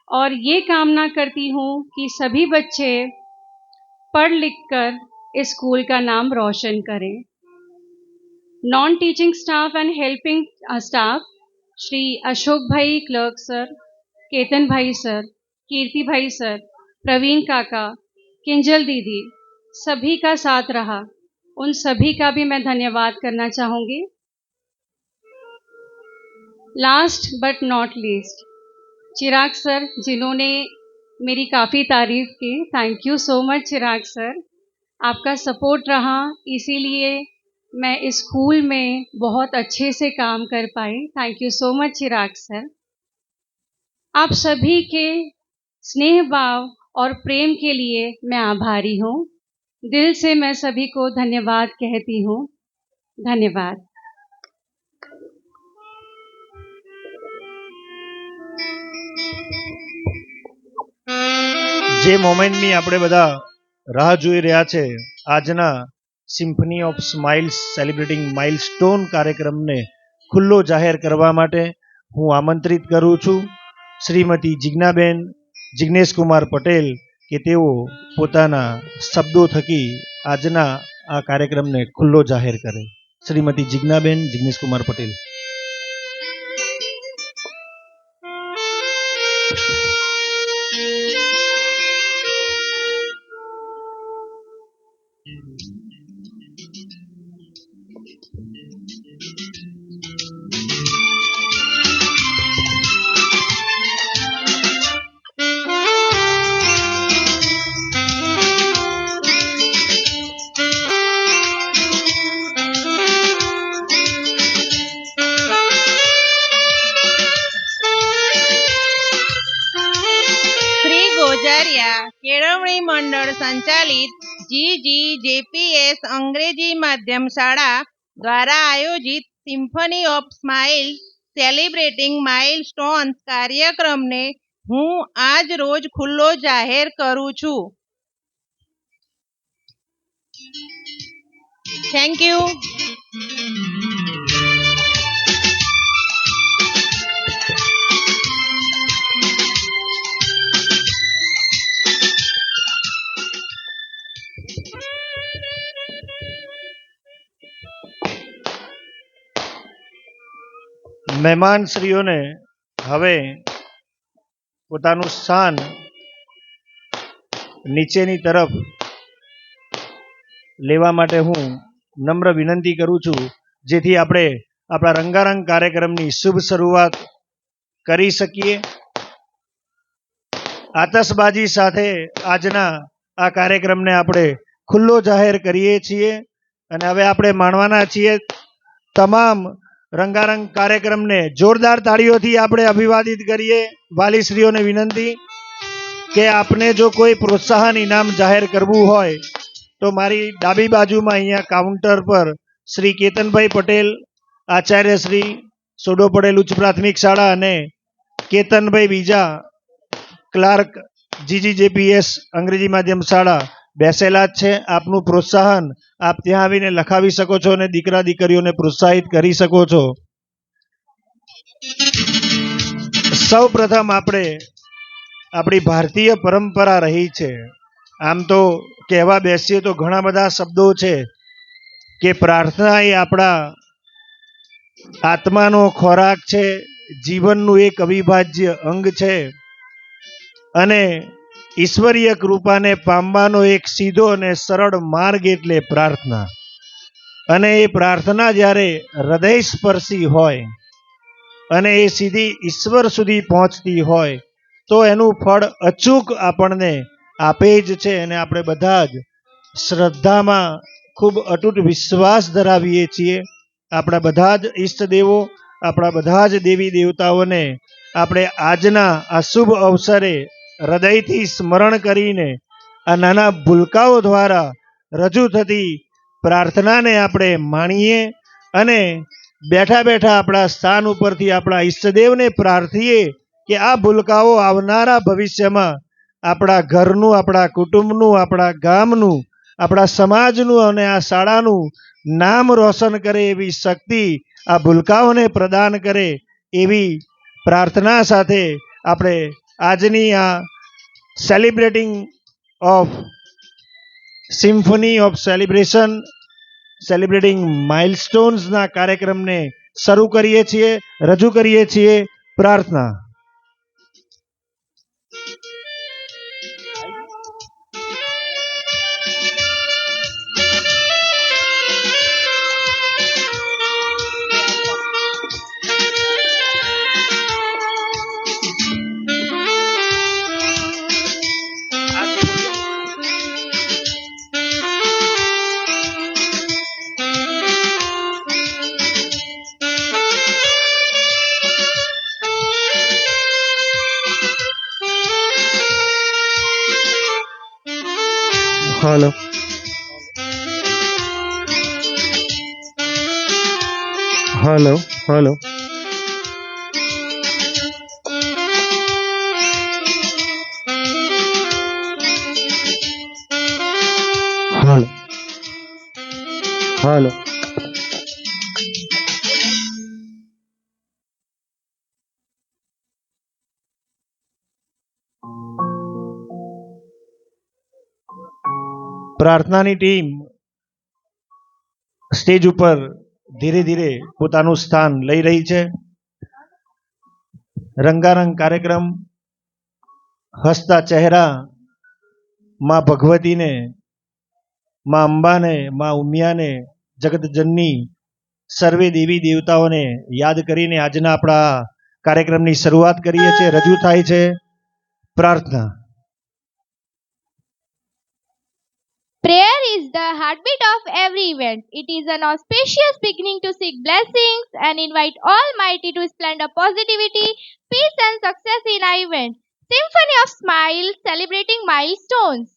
और ये कामना करती हूँ कि सभी बच्चे पढ़ लिख कर इस स्कूल का नाम रोशन करें। Non teaching staff and helping staff Shri Ashok भाई क्लर्क सर, केतन भाई सर, कीर्ति भाई सर, प्रवीण काका, किंजल दीदी, सभी का साथ रहा, उन सभी का भी मैं धन्यवाद करना चाहूँगी। Last but not least Chirag sir, जिन्होंने मेरी काफ़ी तारीफ की, thank you so much Chirag sir. आपका सपोर्ट रहा, इसीलिए मैं इस स्कूल में बहुत अच्छे से काम कर पाई। Thank you so much Chirag sir. आप सभी के स्नेह भाव और प्रेम के लिए मैं आभारी हूँ। दिल से मैं सभी को धन्यवाद कहती हूँ। धन्यवाद। જે મોમેન્ટની આપણે બધા રાહ જોઈ રહ્યા છે, આજના symphony of smiles celebrating milestone કાર્યક્રમને ખુલ્લો જાહેર કરવા માટે હું આમંત્રિત કરું છું શ્રીમતી જિજ્ઞેશ કુમાર પટેલ કે તેઓ પોતાના શબ્દો થકી આજના આ કાર્યક્રમને ખુલ્લો જાહેર કરે। શ્રીમતી જિજ્ઞેશ કુમાર પટેલ। દ્વારા કેળવણી મંડળ સંચાલિત GGJPS અંગ્રેજી માધ્યમ શાળા દ્વારા આયોજિત symphony of smiles celebrating milestones કાર્યક્રમને હું આજ રોજ ખુલ્લો જાહેર કરું છું. Thank you. મહેમાનશ્રીઓને હવે પોતાનું સ્થાન નીચેની તરફ લેવા માટે હું નમ્ર વિનંતી કરું છું, જેથી આપણે આપણા રંગારંગ કાર્યક્રમની શુભ શરૂઆત કરી શકીએ. આતશબાજી સાથે આજના આ કાર્યક્રમને આપણે ખુલ્લો જાહેર કરીએ છીએ અને હવે આપણે માણવાના છીએ. તમામ રંગારંગ કાર્યક્રમને જોરદાર તાળીઓથી આપણે અભિવાદિત કરીએ. વાલીશ્રીઓને વિનંતી કે આપને જો કોઈ પ્રોત્સાહન ઇનામ જાહેર કરવું હોય તો મારી ડાબી બાજુમાં અહીંયા કાઉન્ટર પર શ્રી કેતનભાઈ પટેલ, આચાર્ય શ્રી સોડો પટેલ ઉચ્ચ પ્રાથમિક શાળા અને કેતનભાઈ બીજા ક્લાર્ક GGJPS અંગ્રેજી માધ્યમ શાળા બેસેલા જ છે. આપનું પ્રોત્સાહન આપ ત્યાં આવીને લખાવી શકો છો અને દીકરા દીકરીઓને પ્રોત્સાહિત કરી શકો છો. સૌ પ્રથમ આપણે આપણી ભારતીય પરંપરા રહી છે. આમ તો કહેવા બેસીએ તો ઘણા બધા શબ્દો છે કે પ્રાર્થના એ આપણા આત્માનો ખોરાક છે, જીવનનું એક અવિભાજ્ય અંગ છે અને ઈશ્વરીય કૃપાને પામવાનો એક સીધો અને સરળ માર્ગ એટલે પ્રાર્થના. અને એ પ્રાર્થના જ્યારે હૃદય સ્પર્શી હોય અને એ સીધી ઈશ્વર સુધી પહોંચતી હોય તો એનું ફળ અચૂક આપણને આપે જ છે. અને આપણે બધા જ શ્રદ્ધામાં ખૂબ અતૂટ વિશ્વાસ ધરાવીએ છીએ. આપણા બધા જ ઈષ્ટદેવો, આપણા બધા જ દેવી દેવતાઓને આપણે આજના આ શુભ અવસરે હૃદયથી સ્મરણ કરીને આ નાના ભૂલકાઓ દ્વારા રજૂ થતી પ્રાર્થનાને આપણે માણીએ અને બેઠા બેઠા આપણા સ્થાન ઉપરથી આપણા ઈષ્ટદેવને પ્રાર્થીએ કે આ ભૂલકાઓ આવનારા ભવિષ્યમાં આપણા ઘરનું, આપણા કુટુંબનું, આપણા ગામનું, આપણા સમાજનું અને આ શાળાનું નામ રોશન કરે એવી શક્તિ આ ભૂલકાઓને પ્રદાન કરે એવી પ્રાર્થના સાથે આપણે આજની આ celebrating of symphony of celebrating માઇલસ્ટોન્સના કાર્યક્રમને શરૂ કરીએ છીએ, રજૂ કરીએ છીએ. પ્રાર્થના. Hello hello hello hello hello પ્રાર્થનાની ટીમ સ્ટેજ ઉપર ધીરે ધીરે પોતાનું સ્થાન લઈ રહી છે. રંગારંગ કાર્યક્રમ, હસતા ચહેરા, માં ભગવતીને, માં અંબાને, માં ઉમિયાને, જગતજનની સર્વે દેવી દેવતાઓને યાદ કરીને આજના આપણા કાર્યક્રમની શરૂઆત કરીએ છીએ. રજૂ થાય છે પ્રાર્થના. Prayer is the heartbeat of every event. It is an auspicious beginning to seek blessings and invite Almighty to splendor positivity, peace, and success in our event. Symphony of Smiles celebrating milestones.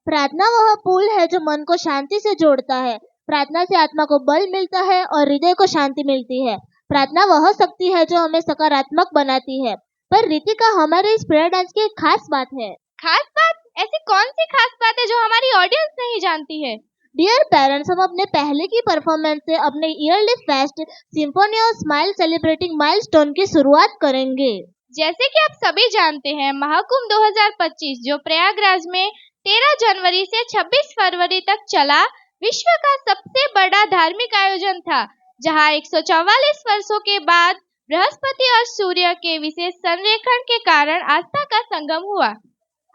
प्रार्थना वह पुल है जो मन को शांति से जोड़ता है। प्रार्थना से आत्मा को बल मिलता है और हृदय को शांति मिलती है। प्रार्थना वह शक्ति है जो हमें सकारात्मक बनाती है। पर रितिका, हमारे इस प्रेयर डांस की एक खास बात है। खास बात? ऐसी कौन सी खास बात है जो हमारी ऑडियंस नहीं जानती है? डियर पेरेंट्स, हम अपने पहले की परफॉर्मेंस से अपने yearly fest symphony of smile celebrating milestone की शुरुआत करेंगे। जैसे कि आप सभी जानते हैं, महाकुंभ 2025 जो प्रयागराज में 13 जनवरी से 26 फरवरी तक चला, विश्व का सबसे बड़ा धार्मिक आयोजन था, जहां 144 वर्षों के बाद बृहस्पति और सूर्य के विशेष संरेखण के कारण आस्था का संगम हुआ।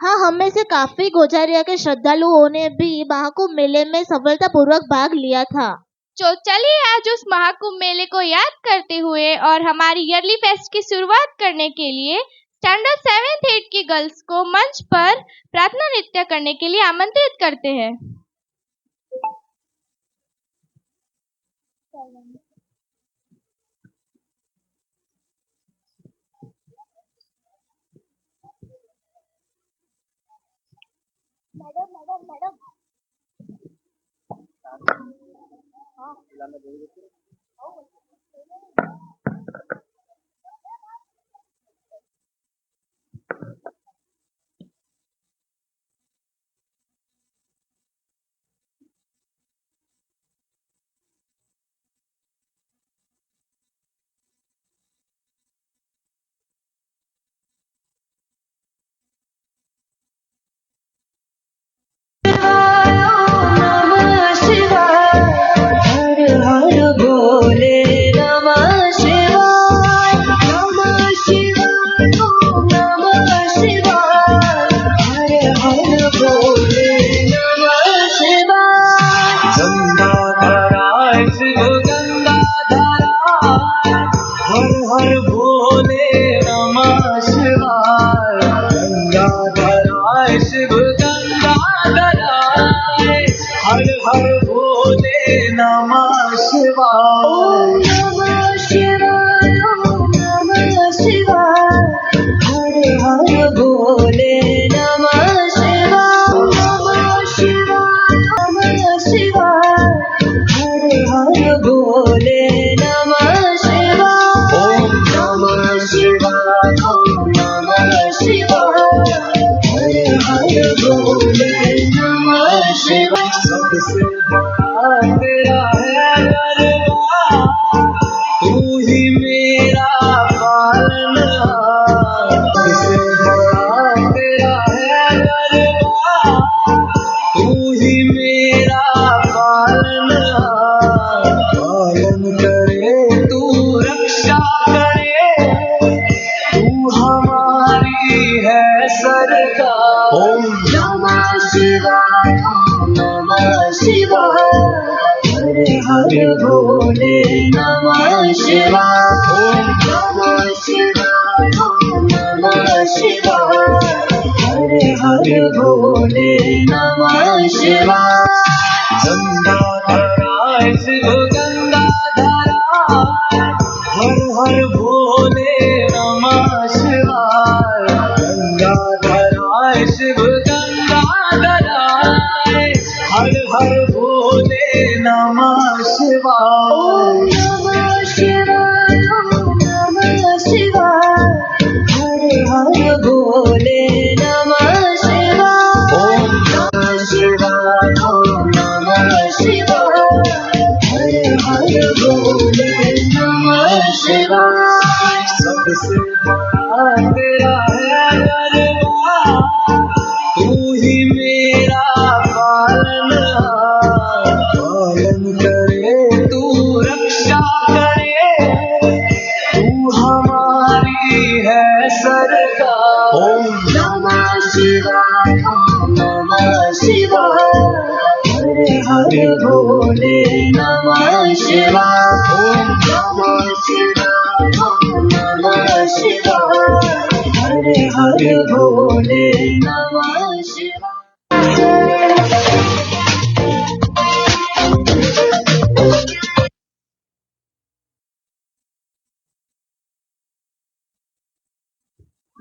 हाँ, हम में से काफी गोजारिया के श्रद्धालुओं ने भी महाकुंभ मेले में सफलतापूर्वक भाग लिया था। तो चलिए आज उस महाकुंभ मेले को याद करते हुए और हमारी ईयरली फेस्ट की शुरुआत करने के लिए स्टैंडर्ड 7th 8th की गर्ल्स को मंच पर प्रार्थना नृत्य करने के लिए आमंत्रित करते हैं।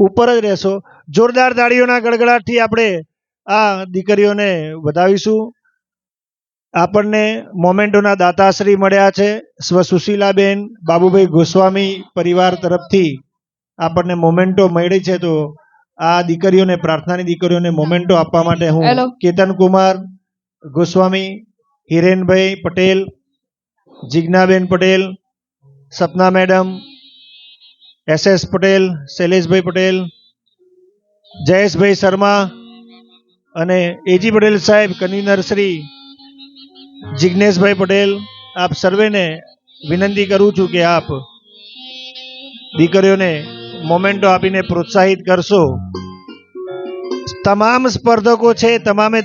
ઉપર જ રહેશો. જોરદાર તાળીઓના ગડગડાટથી આપણે આ દીકરીઓને વધાવીશું. આપણને મોમેન્ટોના દાતાશ્રી મળ્યા છે. સ્વ સુશીલાબેન બાબુભાઈ ગોસ્વામી પરિવાર તરફથી આપણને મોમેન્ટો મળી છે. તો આ દીકરીઓને, પ્રાર્થનાની દીકરીઓને મોમેન્ટો આપવા માટે હું કેતનકુમાર ગોસ્વામી, હિરેનભાઈ પટેલ, જિજ્ઞાબેન પટેલ, સપના મેડમ, SS પટેલ, શૈલેષભાઈ પટેલ, જયેશભાઈ શર્મા અને એજી પટેલ સાહેબ, કન્વીનર શ્રી જિજ્ઞેશભાઈ પટેલ, આપ સર્વેને વિનંતી કરું છું કે આપ દીકરીઓને મોમેન્ટો આપીને પ્રોત્સાહિત કરશો. તમામ સ્પર્ધકો છે,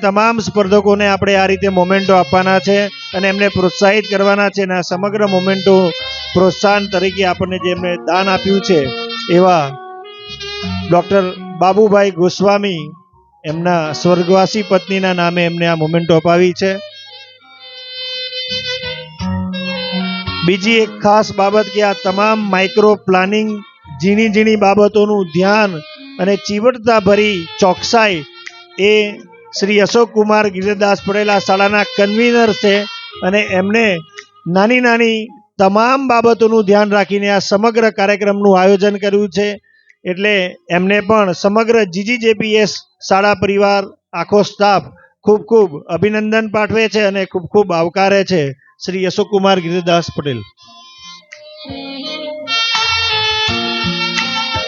તમામ સ્પર્ધકોને આપણે આ રીતે મોમેન્ટો આપવાના છે અને એમને પ્રોત્સાહિત કરવાના છે. અને આ સમગ્ર મોમેન્ટો પ્રોત્સાહન તરીકે આપણને જે એમને દાન આપ્યું છે એવા ડૉક્ટર બાબુભાઈ ગોસ્વામી, એમના સ્વર્ગવાસી પત્નીના નામે એમને આ મોમેન્ટો અપાવી છે. બીજી એક ખાસ બાબત કે આ તમામ માઇક્રો પ્લાનિંગ, ઝીણી ઝીણી બાબતોનું ધ્યાન અને ચીવટતા ભરી ચોકસાઈ એ શ્રી અશોક કુમાર ગિરિદાસ પટેલ આ શાળાના કન્વીનર છે અને એમને નાની નાની તમામ બાબતોનું ધ્યાન રાખીને આ સમગ્ર કાર્યક્રમનું આયોજન કર્યું છે. એટલે એમને પણ સમગ્ર GGJPS શાળા પરિવાર, આખો સ્ટાફ ખૂબ ખૂબ અભિનંદન પાઠવે છે અને ખૂબ ખૂબ આવકારે છે. શ્રી અશોક કુમાર ગિરિદાસ પટેલ.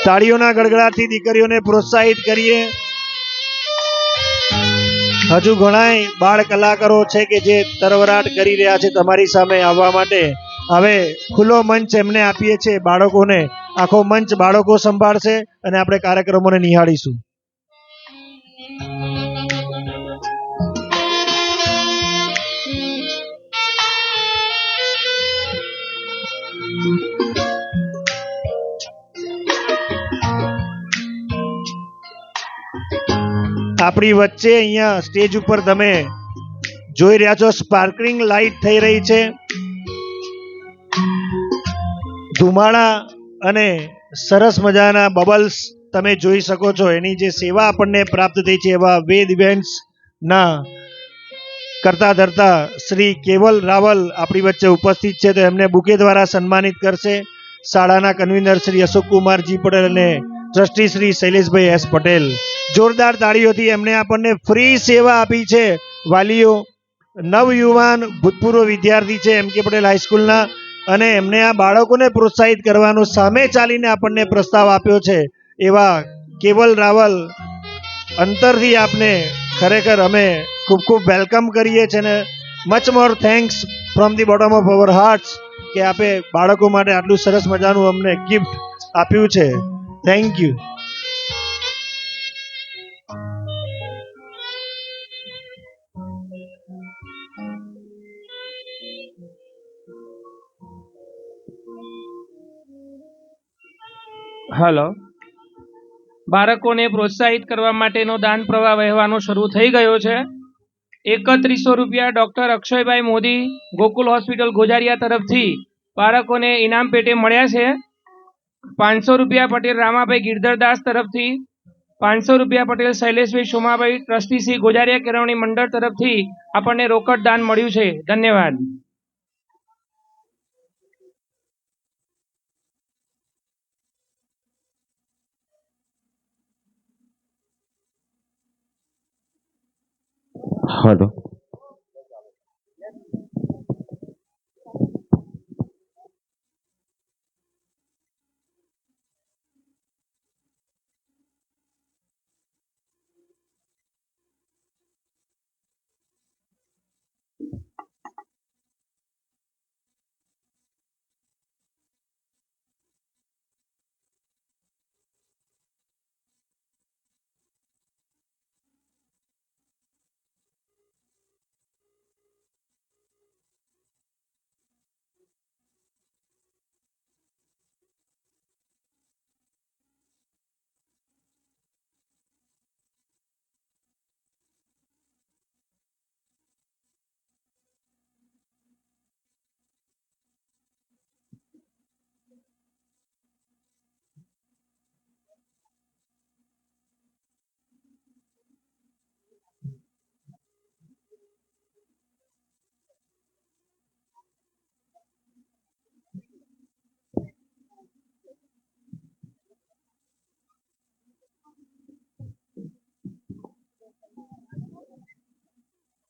તાળીઓના ગડગડાટથી દીકરીઓને પ્રોત્સાહિત કરીએ. હજુ ઘણાય બાળ કલાકારો છે કે જે તરવરાટ કરી રહ્યા છે તમારી સામે આવવા માટે. હવે ખુલ્લો મંચ એમને આપીએ છીએ, બાળકોને. આખો મંચ બાળકો સંભાળશે અને આપણે કાર્યક્રમોને નિહાળીશું. આપણી વચ્ચે અહીંયા સ્ટેજ ઉપર તમે જોઈ રહ્યા છો, સ્પાર્કલિંગ લાઇટ થઈ રહી છે. ધુમાડા અને સરસ મજાના બબલ્સ તમે જોઈ શકો છો. એની જે સેવા આપણને પ્રાપ્ત થઈ છે એવા વેદ ઇવેન્ટ્સ ના કરતા ધરતા શ્રી કેવલ રાવલ આપણી વચ્ચે ઉપસ્થિત છે. તો એમને બુકે દ્વારા સન્માનિત કરશે શાળાના કન્વીનર શ્રી અશોકકુમારજી પટેલ અને ટ્રસ્ટી શ્રી શૈલેષભાઈ S પટેલ. જોરદાર તાળીઓથી એમને આપણને ફ્રી સેવા આપી છે. વાલીઓ, નવયુવાન ભૂતપૂર્વ વિદ્યાર્થી છે MK પટેલ હાઈસ્કૂલના, અને એમને આ બાળકોને પ્રોત્સાહિત કરવાનો સામે ચાલીને આપણને પ્રસ્તાવ આપ્યો છે એવા કેવલ રાવલ, અંતરથી આપને ખરેખર અમે ખૂબ ખૂબ વેલકમ કરીએ છીએ અને much more thanks from the bottom of our hearts કે આપે બાળકો માટે આટલું સરસ મજાનું અમને ગિફ્ટ આપ્યું છે. Thank you. હલો. બાળકોને પ્રોત્સાહિત કરવા માટેનો દાન પ્રવાહ વહેવાનો શરૂ થઈ ગયો છે. 3100 રૂપિયા ડૉક્ટર અક્ષયભાઈ મોદી, ગોકુલ હોસ્પિટલ ગોજારિયા તરફથી બાળકોને ઇનામ પેટે મળ્યા છે. 500 રૂપિયા પટેલ રામાભાઈ ગિરધરદાસ તરફથી, 500 રૂપિયા પટેલ શૈલેષભાઈ સોમાભાઈ, ટ્રસ્ટી શ્રી ગોજારિયા કેળવણી મંડળ તરફથી આપણને રોકડ દાન મળ્યું છે. ધન્યવાદ. હલો.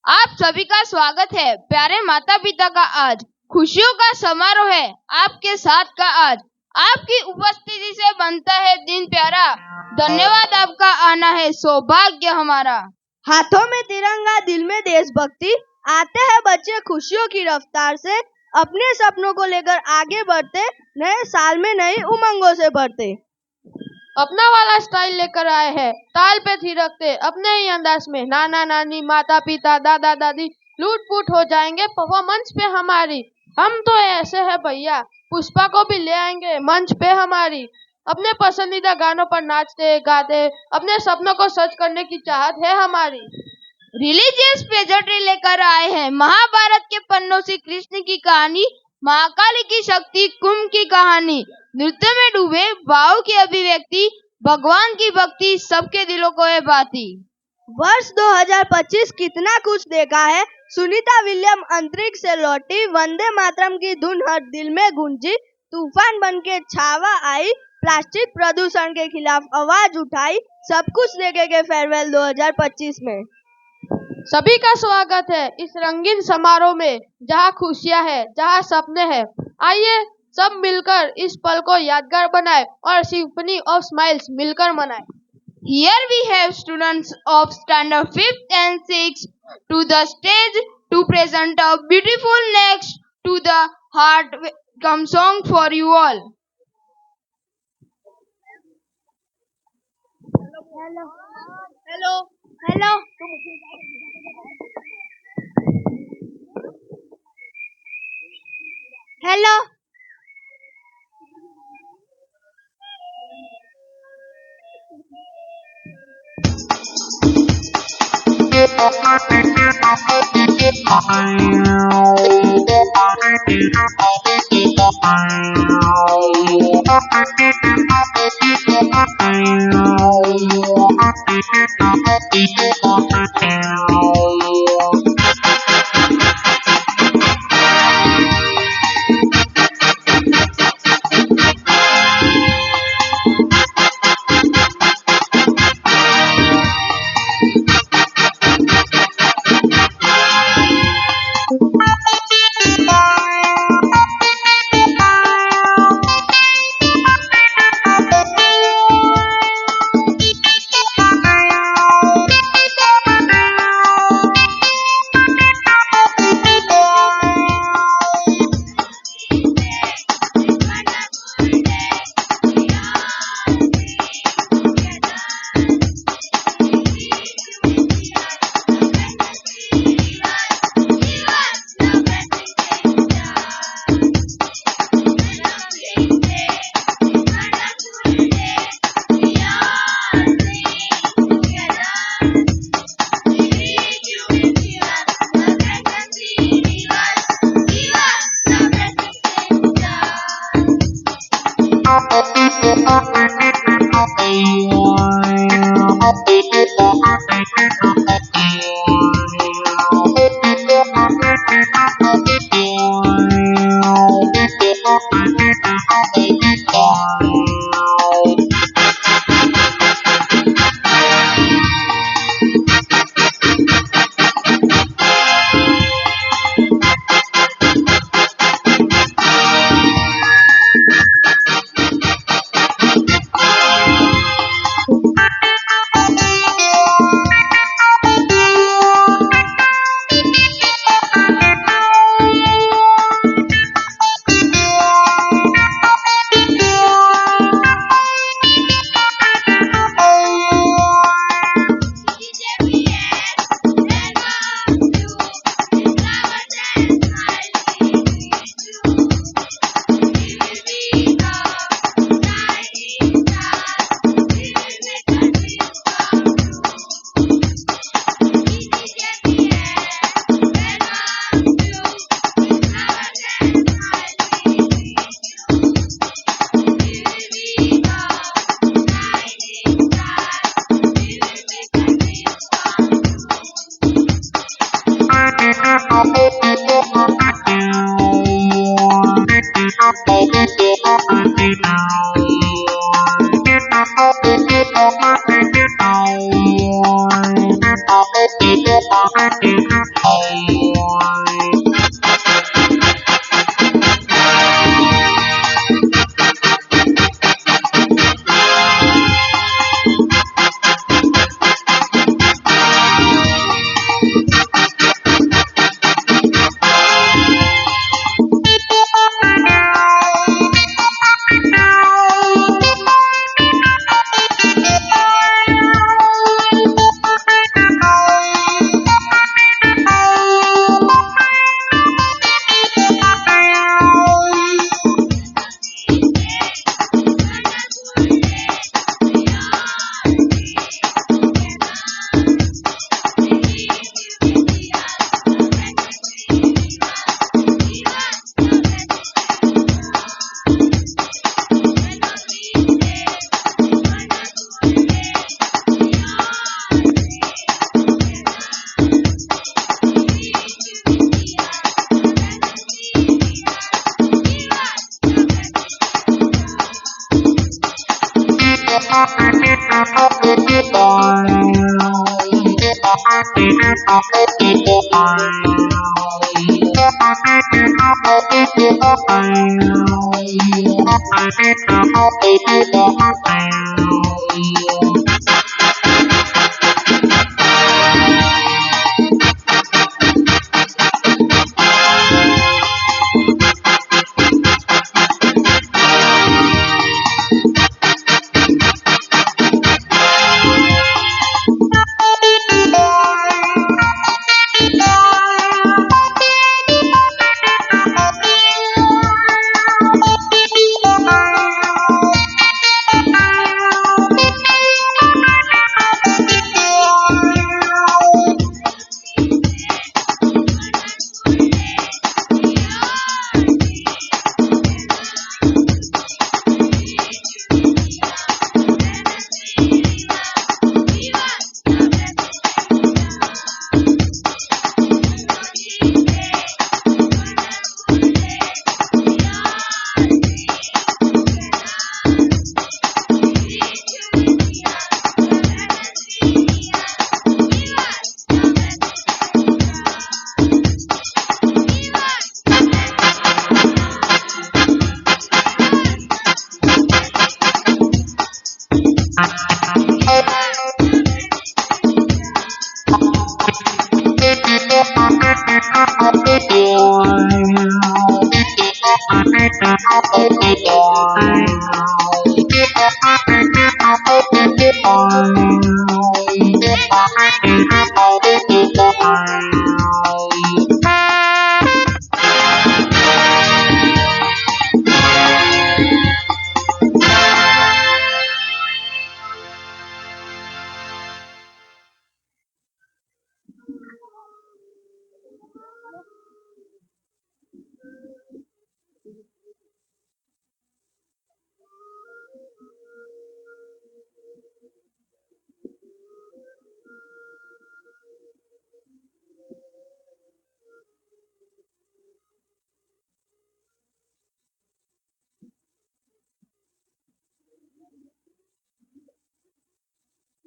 आप सभी का स्वागत है। प्यारे माता पिता का आज खुशियों का समारोह है, आपके साथ का आज। आपकी उपस्थिति से बनता है दिन प्यारा, धन्यवाद आपका आना है सौभाग्य हमारा। हाथों में तिरंगा, दिल में देशभक्ति, आते हैं बच्चे खुशियों की रफ्तार से, अपने सपनों को लेकर आगे बढ़ते, नए साल में नई उमंगों से भरते। अपना वाला स्टाइल लेकर आए हैं, ताल पे थिरकते अपने ही अंदाज में। नाना नानी, माता पिता, दादा दादी लूट पुट हो जाएंगे परफॉर्मेंस पे हमारी। हम तो ऐसे हैं भैया, पुष्पा को भी ले आएंगे मंच पे हमारी। अपने पसंदीदा गानों पर नाचते गाते, अपने सपनों को सच करने की चाहत है हमारी। रिलीजियस पेजेंट्री लेकर आए हैं, महाभारत के पन्नों से कृष्ण की कहानी, महाकाली की शक्ति, कुंभ की कहानी। नृत्य में डूबे भाव की अभिव्यक्ति, भगवान की भक्ति सबके दिलों को है भाती। वर्ष 2025 कितना कुछ देखा है, सुनीता विलियम अंतरिक्ष से लौटी, वंदे मातरम की धुन हर दिल में गूंजी, तूफान बनके छावा आई, प्लास्टिक प्रदूषण के खिलाफ आवाज उठाई, सब कुछ देखेंगे फेयरवेल 2025 में। सभी का स्वागत है इस रंगीन समारोह में, जहाँ खुशियाँ है, जहाँ सपने हैं। आइए सब मिलकर इस पल को यादगार बनाए और सिम्फनी ऑफ स्माइल्स मिलकर मनाए। Here we have students of standard 5th and 6th to the stage to present a beautiful next to the heart come song for you all. Hello hello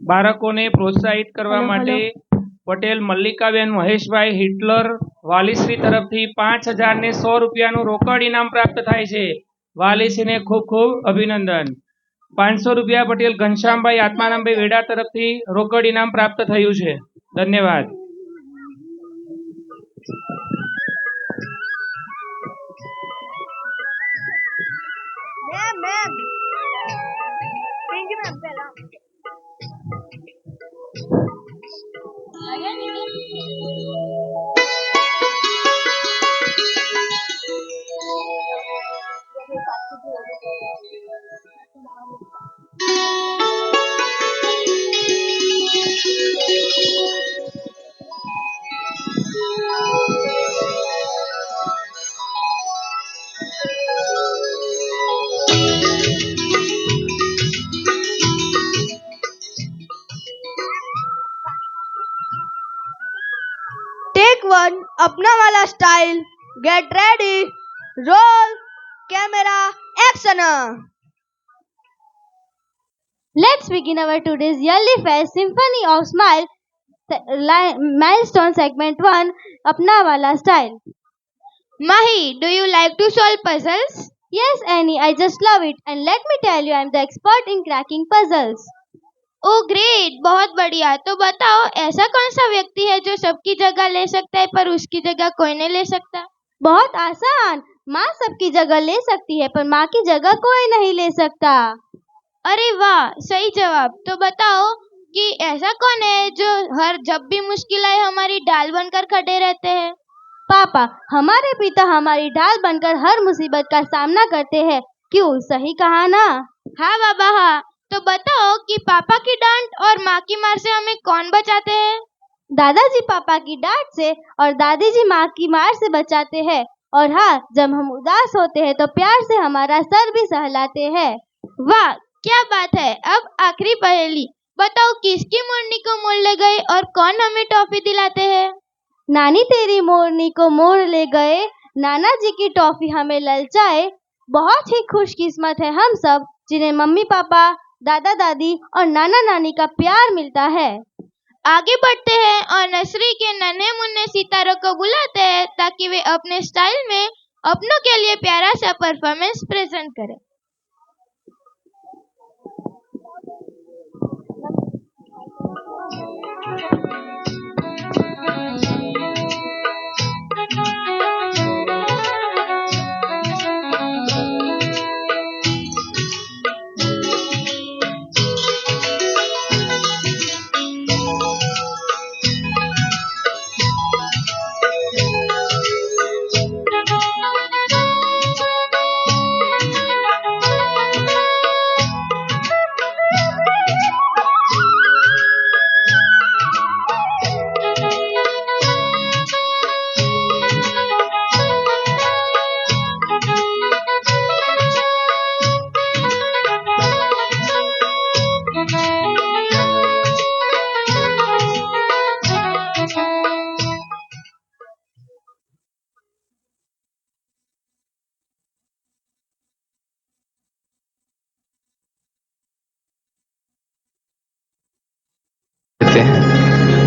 બાળકોને પ્રોત્સાહિત કરવા માટે પટેલ મલ્લિકાબેન મહેશભાઈ હિટલર વાલીશ્રી તરફથી 5,000 ને 100 રૂપિયાનું રોકડ ઇનામ પ્રાપ્ત થાય છે. વાલીશ્રીને ખૂબ ખૂબ અભિનંદન. 500 રૂપિયા પટેલ ઘનશ્યામભાઈ આત્મારામભાઈ વેડા તરફથી રોકડ ઇનામ પ્રાપ્ત થયું છે. ધન્યવાદ. टेक वन, अपना वाला style, get ready, roll, camera, action. Let's begin our today's yearly fest, Symphony of Smile, Milestone segment 1 अपना वाला style. Mahi, do you like to solve puzzles? Yes, Annie, I just love it. And let me tell you, I'm the expert in cracking puzzles. Oh great, बहुत बढ़िया। तो बताओ ऐसा कौन सा व्यक्ति है जो सबकी जगह ले सकता है पर उसकी जगह कोई नहीं ले सकता? बहुत आसान। माँ सबकी जगह ले सकती है पर माँ की जगह कोई नहीं ले सकता। अरे वाह, सही जवाब। तो बताओ कि ऐसा कौन है जो जब भी मुश्किल आए हमारी ढाल बनकर खड़े रहते हैं? पापा, हमारे पिता हमारी ढाल बनकर हर मुसीबत का सामना करते हैं। क्यों, सही कहा ना? हाँ बाबा हाँ। तो बताओ कि पापा की डांट और माँ की मार से हमें कौन बचाते हैं? दादाजी पापा की डांट से और दादी जी माँ की मार से बचाते हैं। और हाँ, जब हम उदास होते हैं तो प्यार से हमारा सर भी सहलाते हैं। वाह, क्या बात है। अब आखिरी पहेली, बताओ किसकी मोरनी को मोड़ ले गए और कौन हमें टॉफी दिलाते हैं? नानी तेरी मोरनी को मोड़ ले गए, नाना जी की टॉफी हमें ललचाए। बहुत ही खुशकिस्मत है हम सब जिन्हें मम्मी पापा, दादा दादी और नाना नानी का प्यार मिलता है। आगे बढ़ते हैं और नर्सरी के नन्हे मुन्ने सितारों को बुलाते हैं ताकि वे अपने स्टाइल में अपनों के लिए प्यारा सा परफॉर्मेंस प्रेजेंट करें।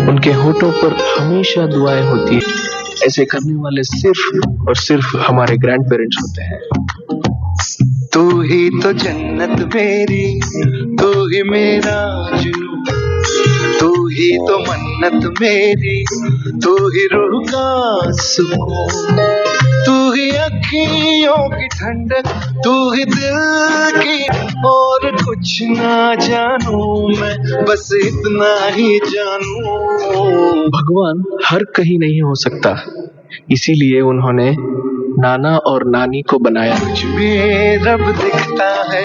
उनके होठों पर हमेशा दुआएं होती है। ऐसे करने वाले सिर्फ और सिर्फ हमारे ग्रैंड पेरेंट्स होते हैं। तू ही तो जन्नत मेरी, तू ही मेरा जुनून, तू ही तो मन्नत मेरी, तू ही रूह का सुकून, तू ही अखियों की ठंडक, तू ही दिल की, और कुछ ना जानू मैं, बस इतना ही जानू। भगवान हर कहीं नहीं हो सकता, इसीलिए उन्होंने नाना और नानी को बनाया। कुछ में रब दिखता है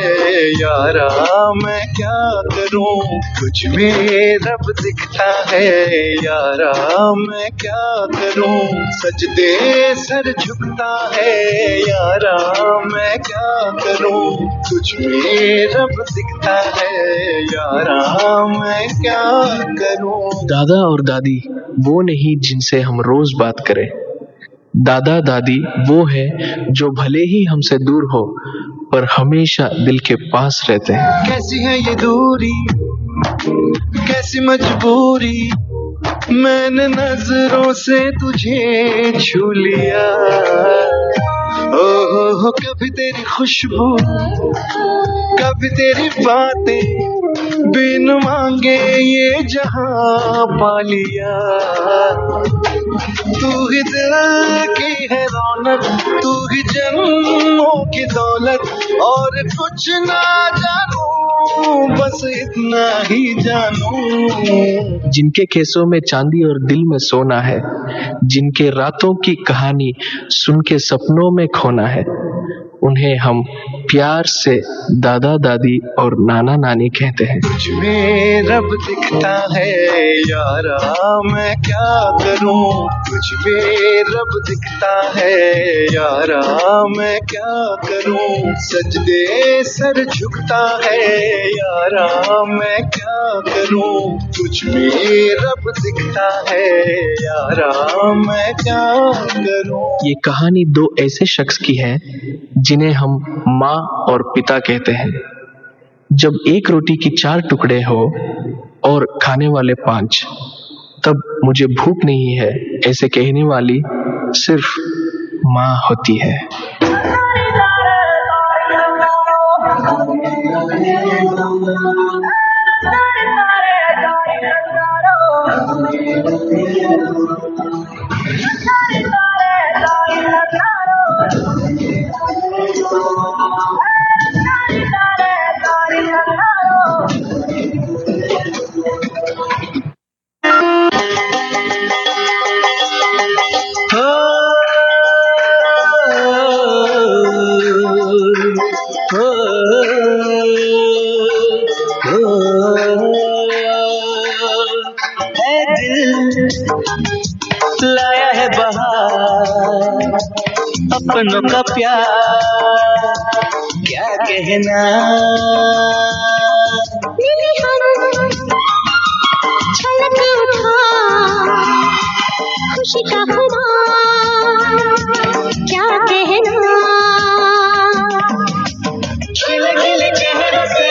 यारा, मैं क्या करूं, कुछ में रब दिखता है यारा, मैं क्या करूं, सजदे सर झुकता है यारा, मैं क्या करूं, कुछ में रब दिखता है यारा, मैं क्या करूं। दादा और दादी वो नहीं जिनसे हम रोज बात करें, दादा दादी वो है जो भले ही हमसे दूर हो पर हमेशा दिल के पास रहते हैं। कैसी है ये दूरी, कैसी मजबूरी, मैंने नजरों से तुझे छू लिया, ओहो कभी तेरी खुशबू, कभी तेरी बातें, बिन मांगे ये जहां पा लिया। तू ही दिल की है रौनक, तू ही जन्मों की दौलत, और कुछ ना जानू, बस इतना ही जानू। जिनके केसों में चांदी और दिल में सोना है, जिनके रातों की कहानी सुन के सपनों में खोना है, उन्हें हम प्यार से दादा दादी और नाना नानी कहते हैं। कुछ में रब दिखता है यारा, मैं क्या करूं, कुछ में रब दिखता है यारा, मैं क्या करूं, सजदे सर झुकता है यारा, मैं क्या करूं, कुछ में रब दिखता है यारा, मैं क्या करूं। ये कहानी दो ऐसे शख्स की है जिन्हें हम माँ और पिता कहते हैं। जब एक रोटी की 4 टुकड़े हो और खाने वाले 5, तब मुझे भूख नहीं है ऐसे कहने वाली सिर्फ माँ होती है। लाया है बहार अपनों का प्यार क्या कहना, छलक उठा खुशी का खुमार क्या कहना, खिल खिल चेहरों से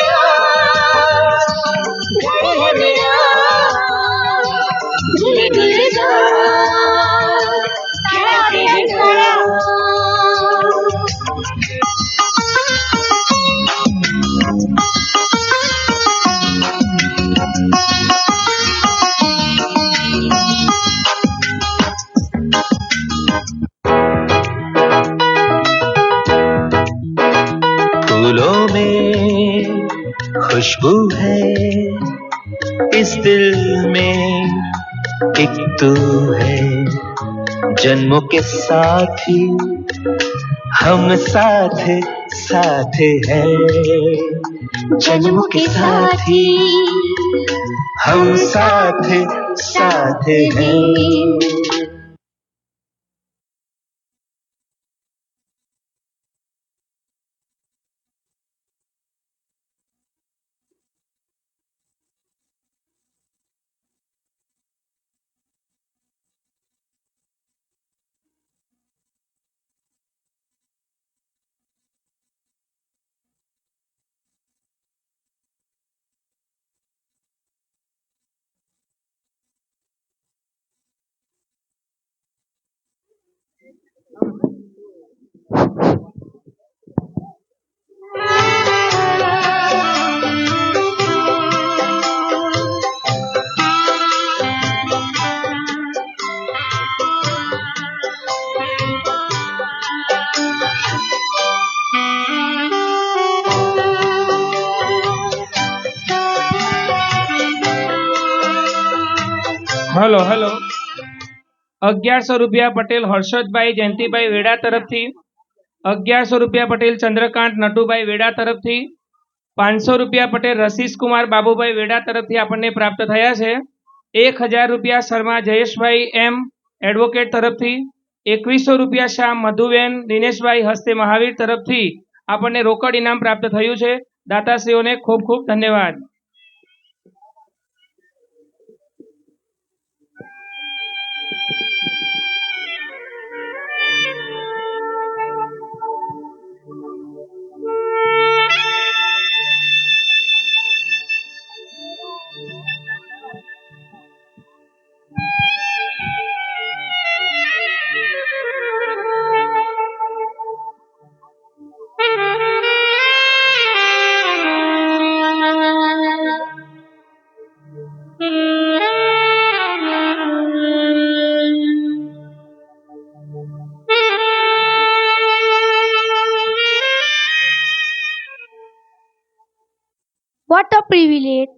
गए हैं मेरा दिल गुलजार क्या कहना। फूलों में खुशबू है इस दिल में एक तू है, जन्मों के साथी हम साथ साथ हैं, जन्मों के साथी हम साथ साथ हैं। હલો હલો 1100 રૂપિયા પટેલ હર્ષદભાઈ જયંતિભાઈ વેડા તરફથી, 1100 રૂપિયા પટેલ ચંદ્રકાંત નટુભાઈ વેડા તરફથી, 500 રૂપિયા પટેલ રસીશકુમાર બાબુભાઈ વેડા તરફથી આપણને પ્રાપ્ત થયા છે। 1000 રૂપિયા શર્મા જયેશભાઈ એમ એડવોકેટ તરફથી, 2100 રૂપિયા શાહ મધુબેન દિનેશભાઈ હસ્તે મહાવીર તરફથી આપણને રોકડ ઇનામ પ્રાપ્ત થયું છે। દાતાશ્રીઓને ખૂબ ખૂબ ધન્યવાદ। What a privilege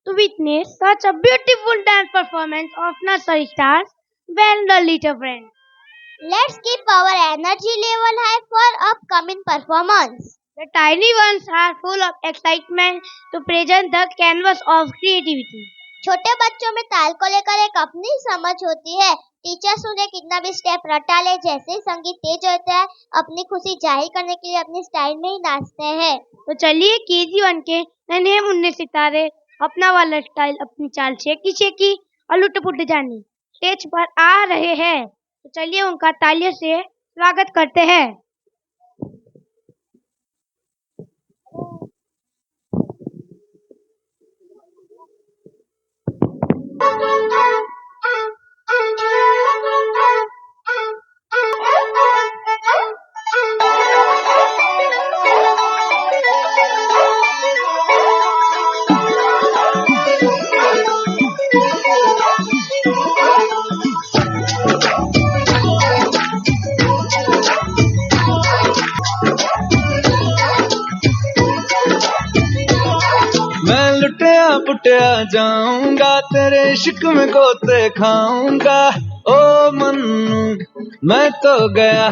to witness such a beautiful dance performance of nursery stars. Well done, little friends. Let's keep our energy level high for upcoming performance. The tiny ones are full of excitement to present the canvas of creativity. छोटे बच्चों में ताल को लेकर एक अपनी समझ होती है। टीचर्स उन्हें कितना भी स्टेप रटा ले, जैसे ही संगीत तेज होता है अपनी खुशी जाहिर करने के लिए अपनी स्टाइल में ही नाचते हैं। तो चलिए KG1 के नन्हे मुन्ने सितारे अपना वाला स्टाइल अपनी चाल शेकी शेकी और लुट पुट जानी स्टेज पर आ रहे हैं। तो चलिए उनका तालियों से स्वागत करते हैं। लौट आ जाऊंगा, तेरे इश्क में गोते खाऊंगा। ओ मन्नू मैं तो गया,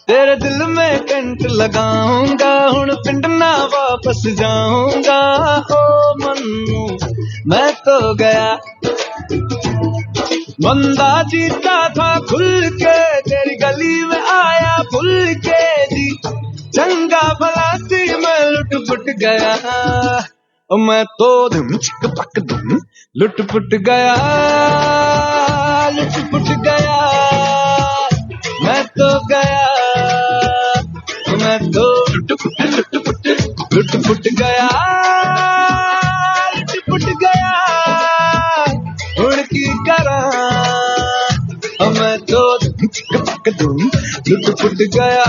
तेरे दिल में कंट लगाऊंगा, हुण पिंड ना वापस जाऊंगा। ओ मन्नू मैं तो गया, बंदा जीता था खुल के, तेरी गली में आया भूल के जी। चंगा भला सी मैं लुट पुट गया, मैं तो धुम चिक पक धुम लुट पुट गया, लुट पुट गया। मैं तो गया, मैं तो लुट पुट गया, लुट पुट गया। उड़ की करा मैं तो चिक पक धुम लुट पुट गया,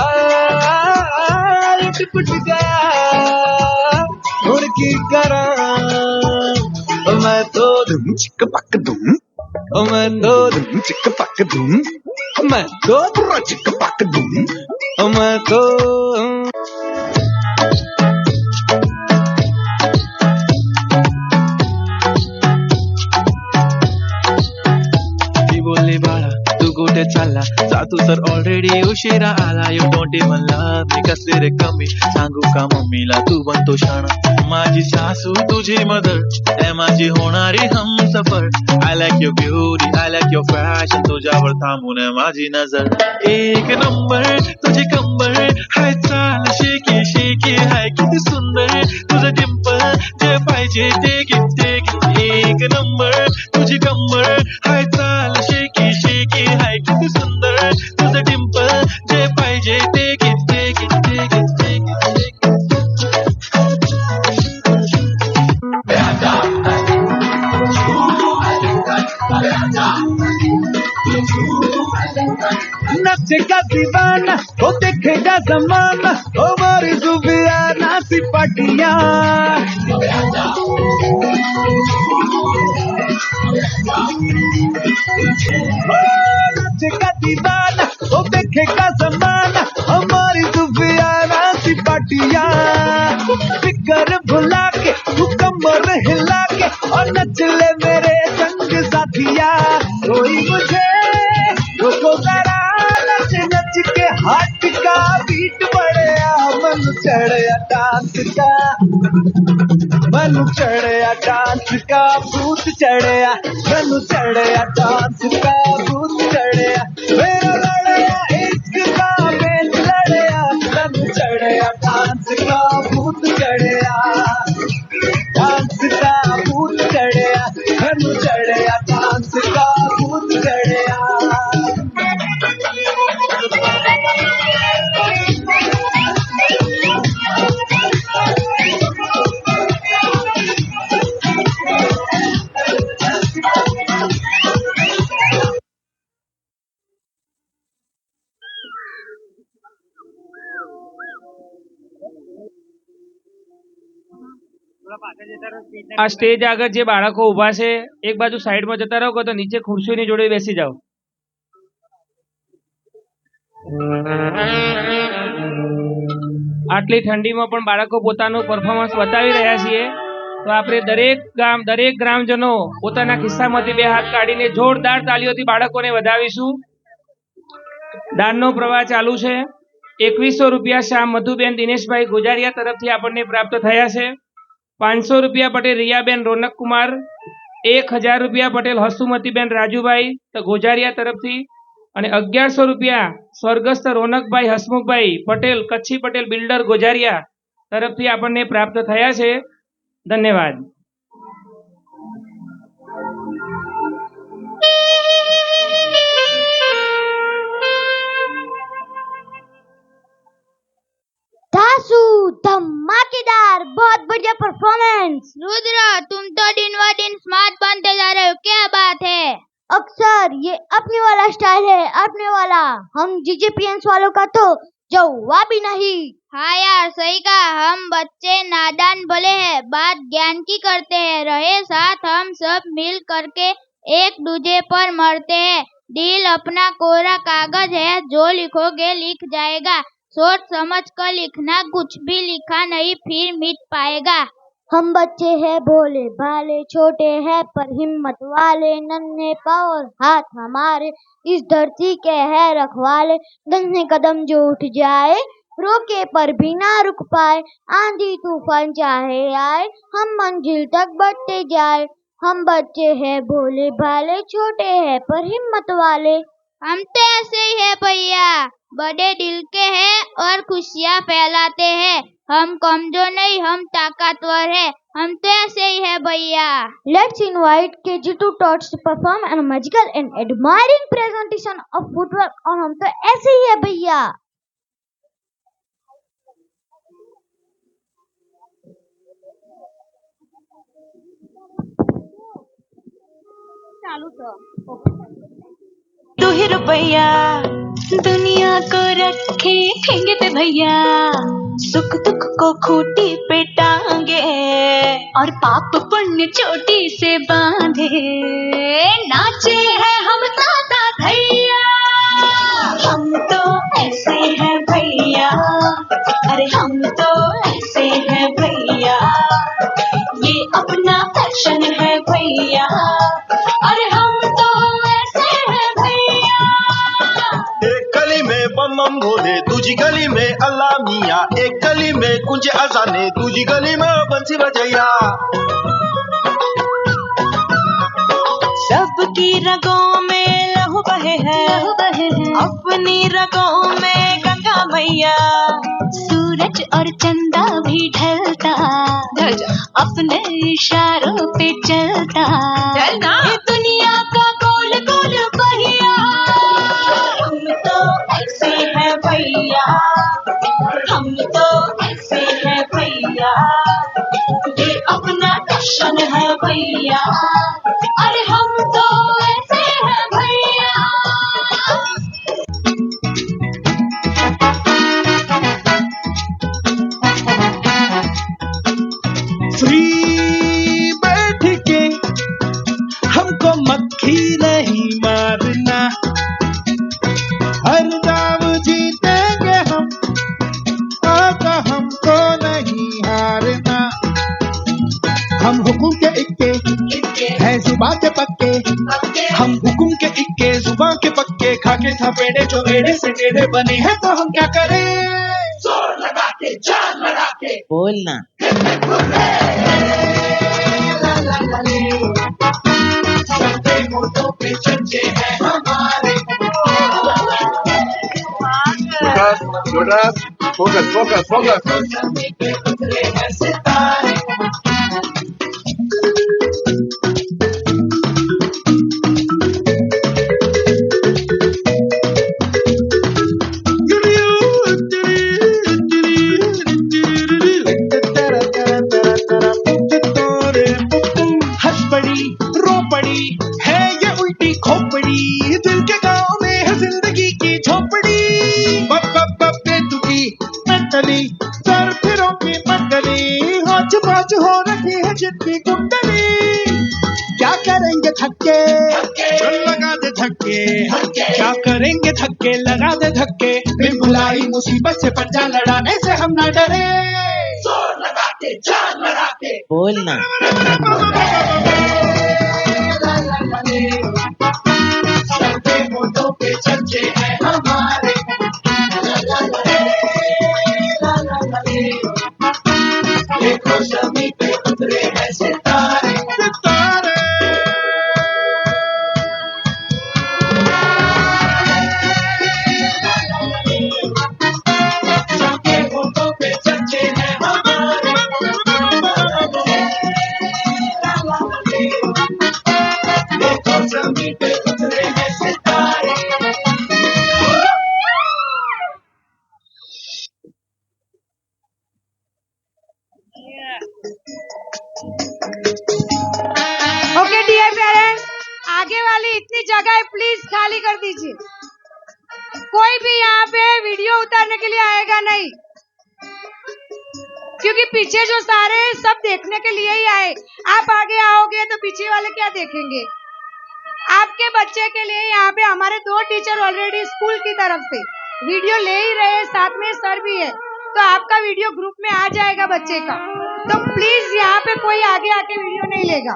लुट पुट गया। उड़ की करा मैं तो धुम चिक पक धुम, मैं तो धुम चिक पक धुम, मैं तो चिक पक धुम, मैं तो। बोले बाळा तू कुठे चालला, जातू तर ऑलरेडी उशिरा आला. यू डोंट इवन लव्ह मी, कसले रे कमी सांगू का मम्मीला तू बनतो शाणा. माझी सासू तुझी मदर, ए माझी होणारी Humsafar. I like your beauty, I like your fashion, तुझ्यावर थांबून माझी नजर. एक नंबर तुझी कंबर, हाय चाल शेकी शेकी, हाय किती सुंदर तुझं डिंपल, जे पाहिजे ते घे. एक नंबर तुझी कंबर, हाय चाल शेकी शेकी, हाय किती सुंदर तुझं डिंपल, जे पाहिजे ते घे. नचेगा दीवाना वो देखेगा जमाना, हमारी जुबियाना सिपाटिया. नचेगा दीवाना वो देखेगा जमाना, हमारी जुबियाना सिपाटिया. फिकर भुला के तू कमर हिला के और नच ले मेरे संग साथिया. कोई मुझे रोको जरा, नच नच के हाथ का बीट बढ़िया, मन चढ़या डांस का, मन चढ़या डांस का भूत चढ़या, मन चढ़या डांस का भूत चढ़या. मेरा लड़या इश्क का बेच लड़या, मन चढ़या डांस का भूत चढ़या, डांस का भूत चढ़या, मन चढ़या डांस का भूत चढ़या. આ સ્ટેજ આગળ જે બાળકો ઉભા છે એક બાજુ સાઈડમાં જતા રહો, કે તો નીચે ખુરશીની જોડે બેસી જાઓ. આટલી ઠંડીમાં પણ બાળકો પોતાનું પરફોર્મન્સ બતાવી રહ્યા છીએ, તો આપણે દરેક ગ્રામજનો પોતાના ખિસ્સામાંથી બે હાથ કાઢીને જોરદાર તાળીઓથી બાળકોને વધાવીશું. દાનનો પ્રવાહ ચાલુ છે. 2100 રૂપિયા શ્યામ મધુબેન દિનેશભાઈ ગોજારિયા તરફથી આપણને પ્રાપ્ત થયા છે. 500 રૂપિયા પટેલ રિયાબેન રોનકકુમાર, 1000 રૂપિયા પટેલ હસુમતીબેન રાજુભાઈ ગોજારિયા તરફથી, અને 1100 રૂપિયા સ્વર્ગસ્થ રોનકભાઈ હસમુખભાઈ પટેલ કચ્છી પટેલ બિલ્ડર ગોજારિયા તરફથી આપણને પ્રાપ્ત થયા છે. ધન્યવાદ. दासू धमाकेदार, बहुत बढ़िया परफॉर्मेंस. रुद्र, तुम तो दिन व दिन स्मार्ट बनते जा रहे हो, क्या बात है? अक्सर ये अपने वाला स्टाइल है, अपने वाला. हम जीजेपीएंस वालों का तो जवाब भी नहीं. हाँ यार, सही कहा. हम बच्चे नादान भले हैं, बात ज्ञान की करते हैं. रहे साथ हम सब मिल करके एक दूजे पर मरते हैं. दिल अपना कोरा कागज है, जो लिखोगे लिख जाएगा. सोच समझ कर लिखना, कुछ भी लिखा नहीं फिर मिट पाएगा. हम बच्चे हैं भोले भाले, छोटे हैं पर हिम्मत वाले, नन्हे पाँव और हाथ हमारे इस धरती के है रखवाले। नन्हे कदम जो उठ जाए, रोके पर भी ना रुक पाए, आंधी तूफान चाहे आए, हम मंजिल तक बढ़ते जाए। हम बच्चे हैं भोले भाले, छोटे हैं पर हिम्मत वाले। हम तो ऐसे ही है भैया, बड़े दिल के हैं और खुशियाँ फैलाते हैं। हम कमजोर नहीं, हम ताकतवर है। हम तो ऐसे ही है भैया। Let's invite KG to Tots to perform a magical and admiring presentation of footwork और हम तो ऐसे ही है भैया। चालू तो तू ही रुपया दुनिया को रखे ठेंगे पे भैया, सुख दुख को खूटी पे टांगे और पाप पुण्य चोटी से बांधे। नाचे हैं हम ताता भैया, हम तो ऐसे हैं भैया, अरे हम तो ऐसे हैं भैया, ये अपना फैशन है भैया, अरे हम तो ऐसे हैं भैया। एक गली में बम बम भोले, दूजी गली में अल्लाह मियाँ, एक गली में कुंज अजाने, दूजी गली में बंसी बजैया। सबकी रगों में लहू बहे है, अपनी रगों में गंगा मैया। सूरज और चंदा भी ढलता, अपने इशारों पे चलता, ये दुनिया का गोल गोल पहिया। हम तो ऐसे हैं भैया, हम तो ऐसे हैं भैया, ये अपना फैशन है भैया, अरे हम तो ऐसे हैं भैया। फ्री बैठ के हमको मक्खी नहीं मारना, हर दाव जीतेंगे हम, आका हमको नहीं हारना। हम हुकुम के इक्के हैं जुबान के पक्के, हम हुकुम के इक्के जुबान के पक्के, खाके थपेड़े जो एड़े से टेढ़े बने हैं तो हम क्या करें? जोर लगा के जान लगा के बोलना। सबके होठों पे चर्चे हैं हमारे। फोकस। उतरे हैं सितारे। हंस पड़ी रो पड़ी है ये उल्टी खोपड़ी, दिल के गाँव में है जिंदगी की झोपड़ी। बप बप बप बेतुकी मंडली, सर फिरों की मंडली, होच पाच हो रखी है जितनी कुंडली। क्या करेंगे थक्के लगा दे धक्के, क्या करेंगे थक्के लगा दे धक्के, बिन बुलाई मुसीबत से पंजा लड़ाने से हम ना डरे। जोर लगा के जान लगा के बोलना। सबके होठों पे चर्चे हैं हमारे। देखो जमी पे उतरे हैं सितारे। सबके होठों पे चर्चे हैं हमारे। देखो जमी पे उतरे हैं सितारे। ओके डियर पेरेंट्स, आगे वाली इतनी जगह प्लीज खाली कर दीजिए। कोई भी यहाँ पे वीडियो उतारने के लिए आएगा नहीं, क्योंकि पीछे जो सारे सब देखने के लिए ही आए। आप आगे आओगे तो पीछे वाले क्या देखेंगे? आपके बच्चे के लिए यहाँ पे हमारे 2 टीचर ऑलरेडी स्कूल की तरफ से वीडियो ले ही रहे हैं, साथ में सर भी है, तो आपका वीडियो ग्रुप में आ जाएगा बच्चे का। तो प्लीज यहाँ पे कोई आगे आके वीडियो नहीं लेगा।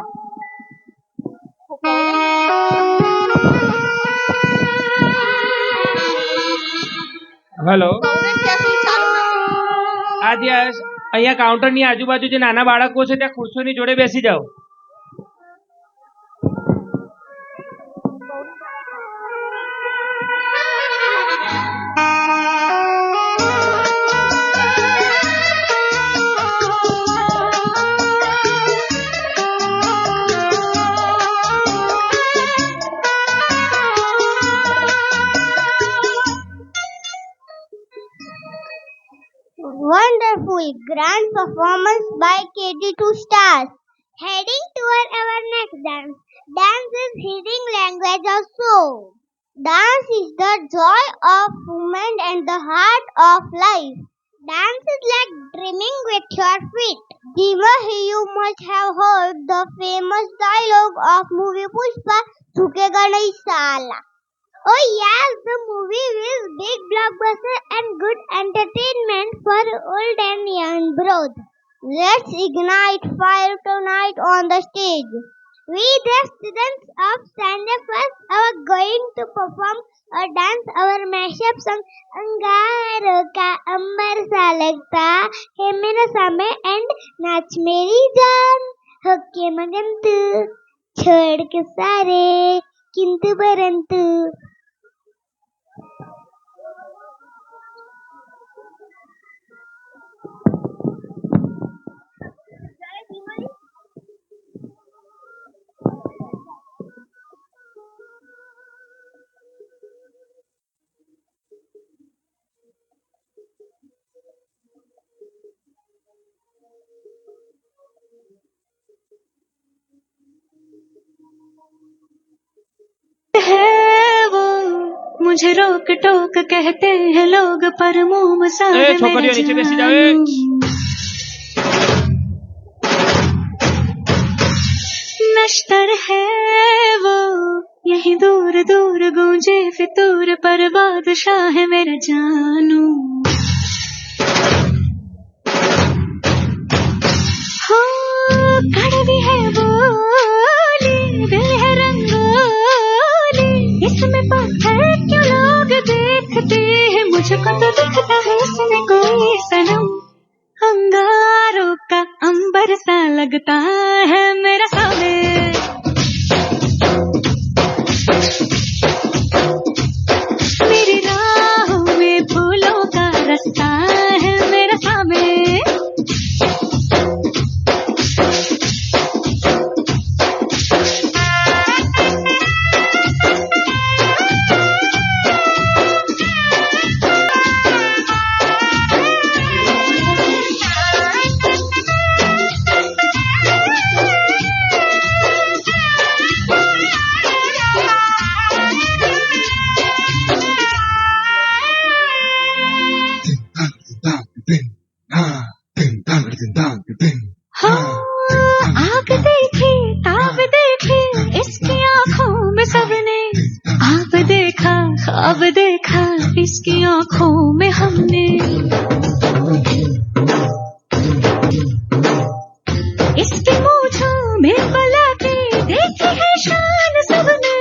હેલો આજે અહીંયા કાઉન્ટરની આજુબાજુ જે નાના બાળકો છે ત્યાં ખુરશીઓની જોડે બેસી જાઓ. Wonderful grand performance by KD2 stars. Heading toward our next dance. Dance is healing language of soul. Dance is the joy of movement and the heart of life. Dance is like dreaming with your feet. Dear, you must have heard the famous dialogue of movie Pushpa, "Jhukega nahi saala." Oh yes, the movie is big blockbuster and good entertainment for old and young both. Let's ignite fire tonight on the stage. We the students of Standard First are going to perform a dance our mashup song अंगारों का अंबर सा लगता है मेरा समय and नाच मेरी जान होके मगन तू छोड़ के सारे किंतु परंतु. है वो मुझे रोक टोक कहते हैं लोग पर मुंह मसा है छोकरियों नीचे बेसी जाओ. नश्तर है वो यही दूर दूर गूंजे फितूर पर बादशाह है मेरा जानू. हो कड़वी है बोली दिल है रंगोली इसमें पत्थर क्यों लोग देखते हैं मुझको तो दिखता है इसमें कोई सनम. अंगारों का अंबर सा लगता है मेरा सामने. मेरी राहों में फूलों का रास्ता है मेरा सामने. आग देखी ताब देखी इसकी आंखों में सबने आप देखा ख्वाब देखा इसकी आंखों में हमने. इसकी मूंछों में बला के देखी है शान सबने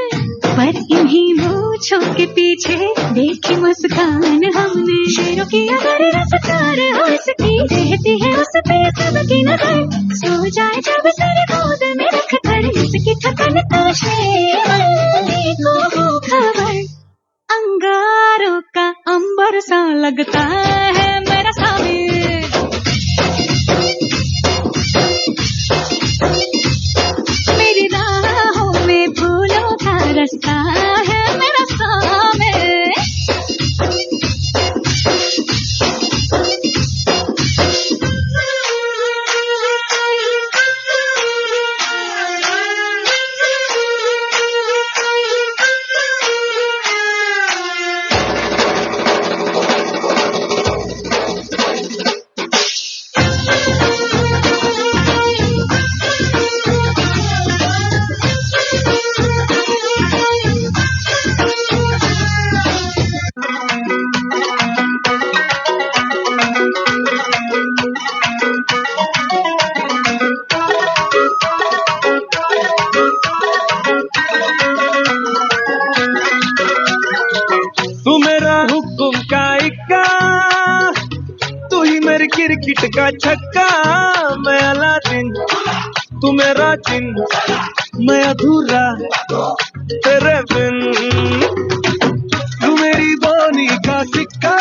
पर इन्हीं मूंछों के पीछे देखी मुस्कान हमने. शेरों की अगर रफ्तार हो इसकी रहती है उस पे सबकी नजर सो जाए जब सर गोद में रख कर इसकी थकन तो शेर को हो खबर. अंगारों का अंबर सा लगता है मेरा सामने. मेरी राहों में फूलों का रास्ता है मेरा सामने. का छक्का मैं अलादीन, तू मेरा जिन मैं अधूरा तेरे बिन, तू मेरी बोनी का सिक्का,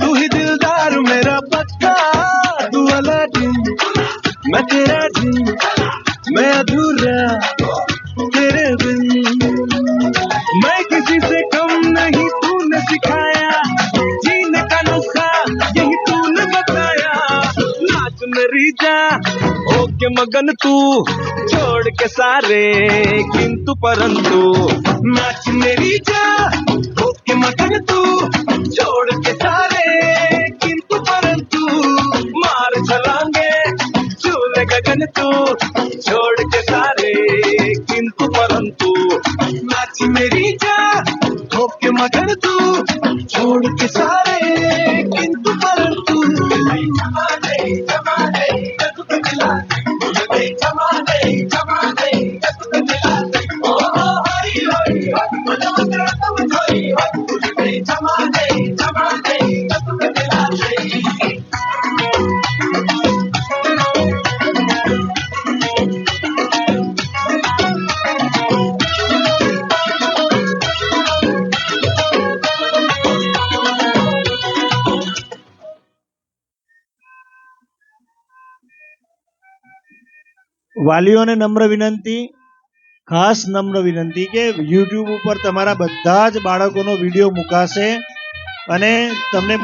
तू ही दिलदार मेरा पक्का, तू अलादीन मैं तेरा जिन मैं अधूरा तेरे बिन, मैं किसी से कम नहीं तूने सिखाया, जीने का नुस्खा यही तूने बताया, नाच मेरी जा होके मगन तू छोड़ के सारे किंतु परंतु, नाच मेरी जा होके मगन तू छोड़ के सारे किंतु परंतु, मार छलांगे झूले गगन तू छोड़ के सारे किंतु परंतु, नाच मेरी जा होके मगन तू छोड़ के सारे किंतु परंतु, વાલીઓને નમ્ર વિનંતી, ખાસ નમ્ર વિનંતી કે યુટ્યુબ ઉપર તમારા બધા જ બાળકોનો વિડીયો મુકાશે અને તમને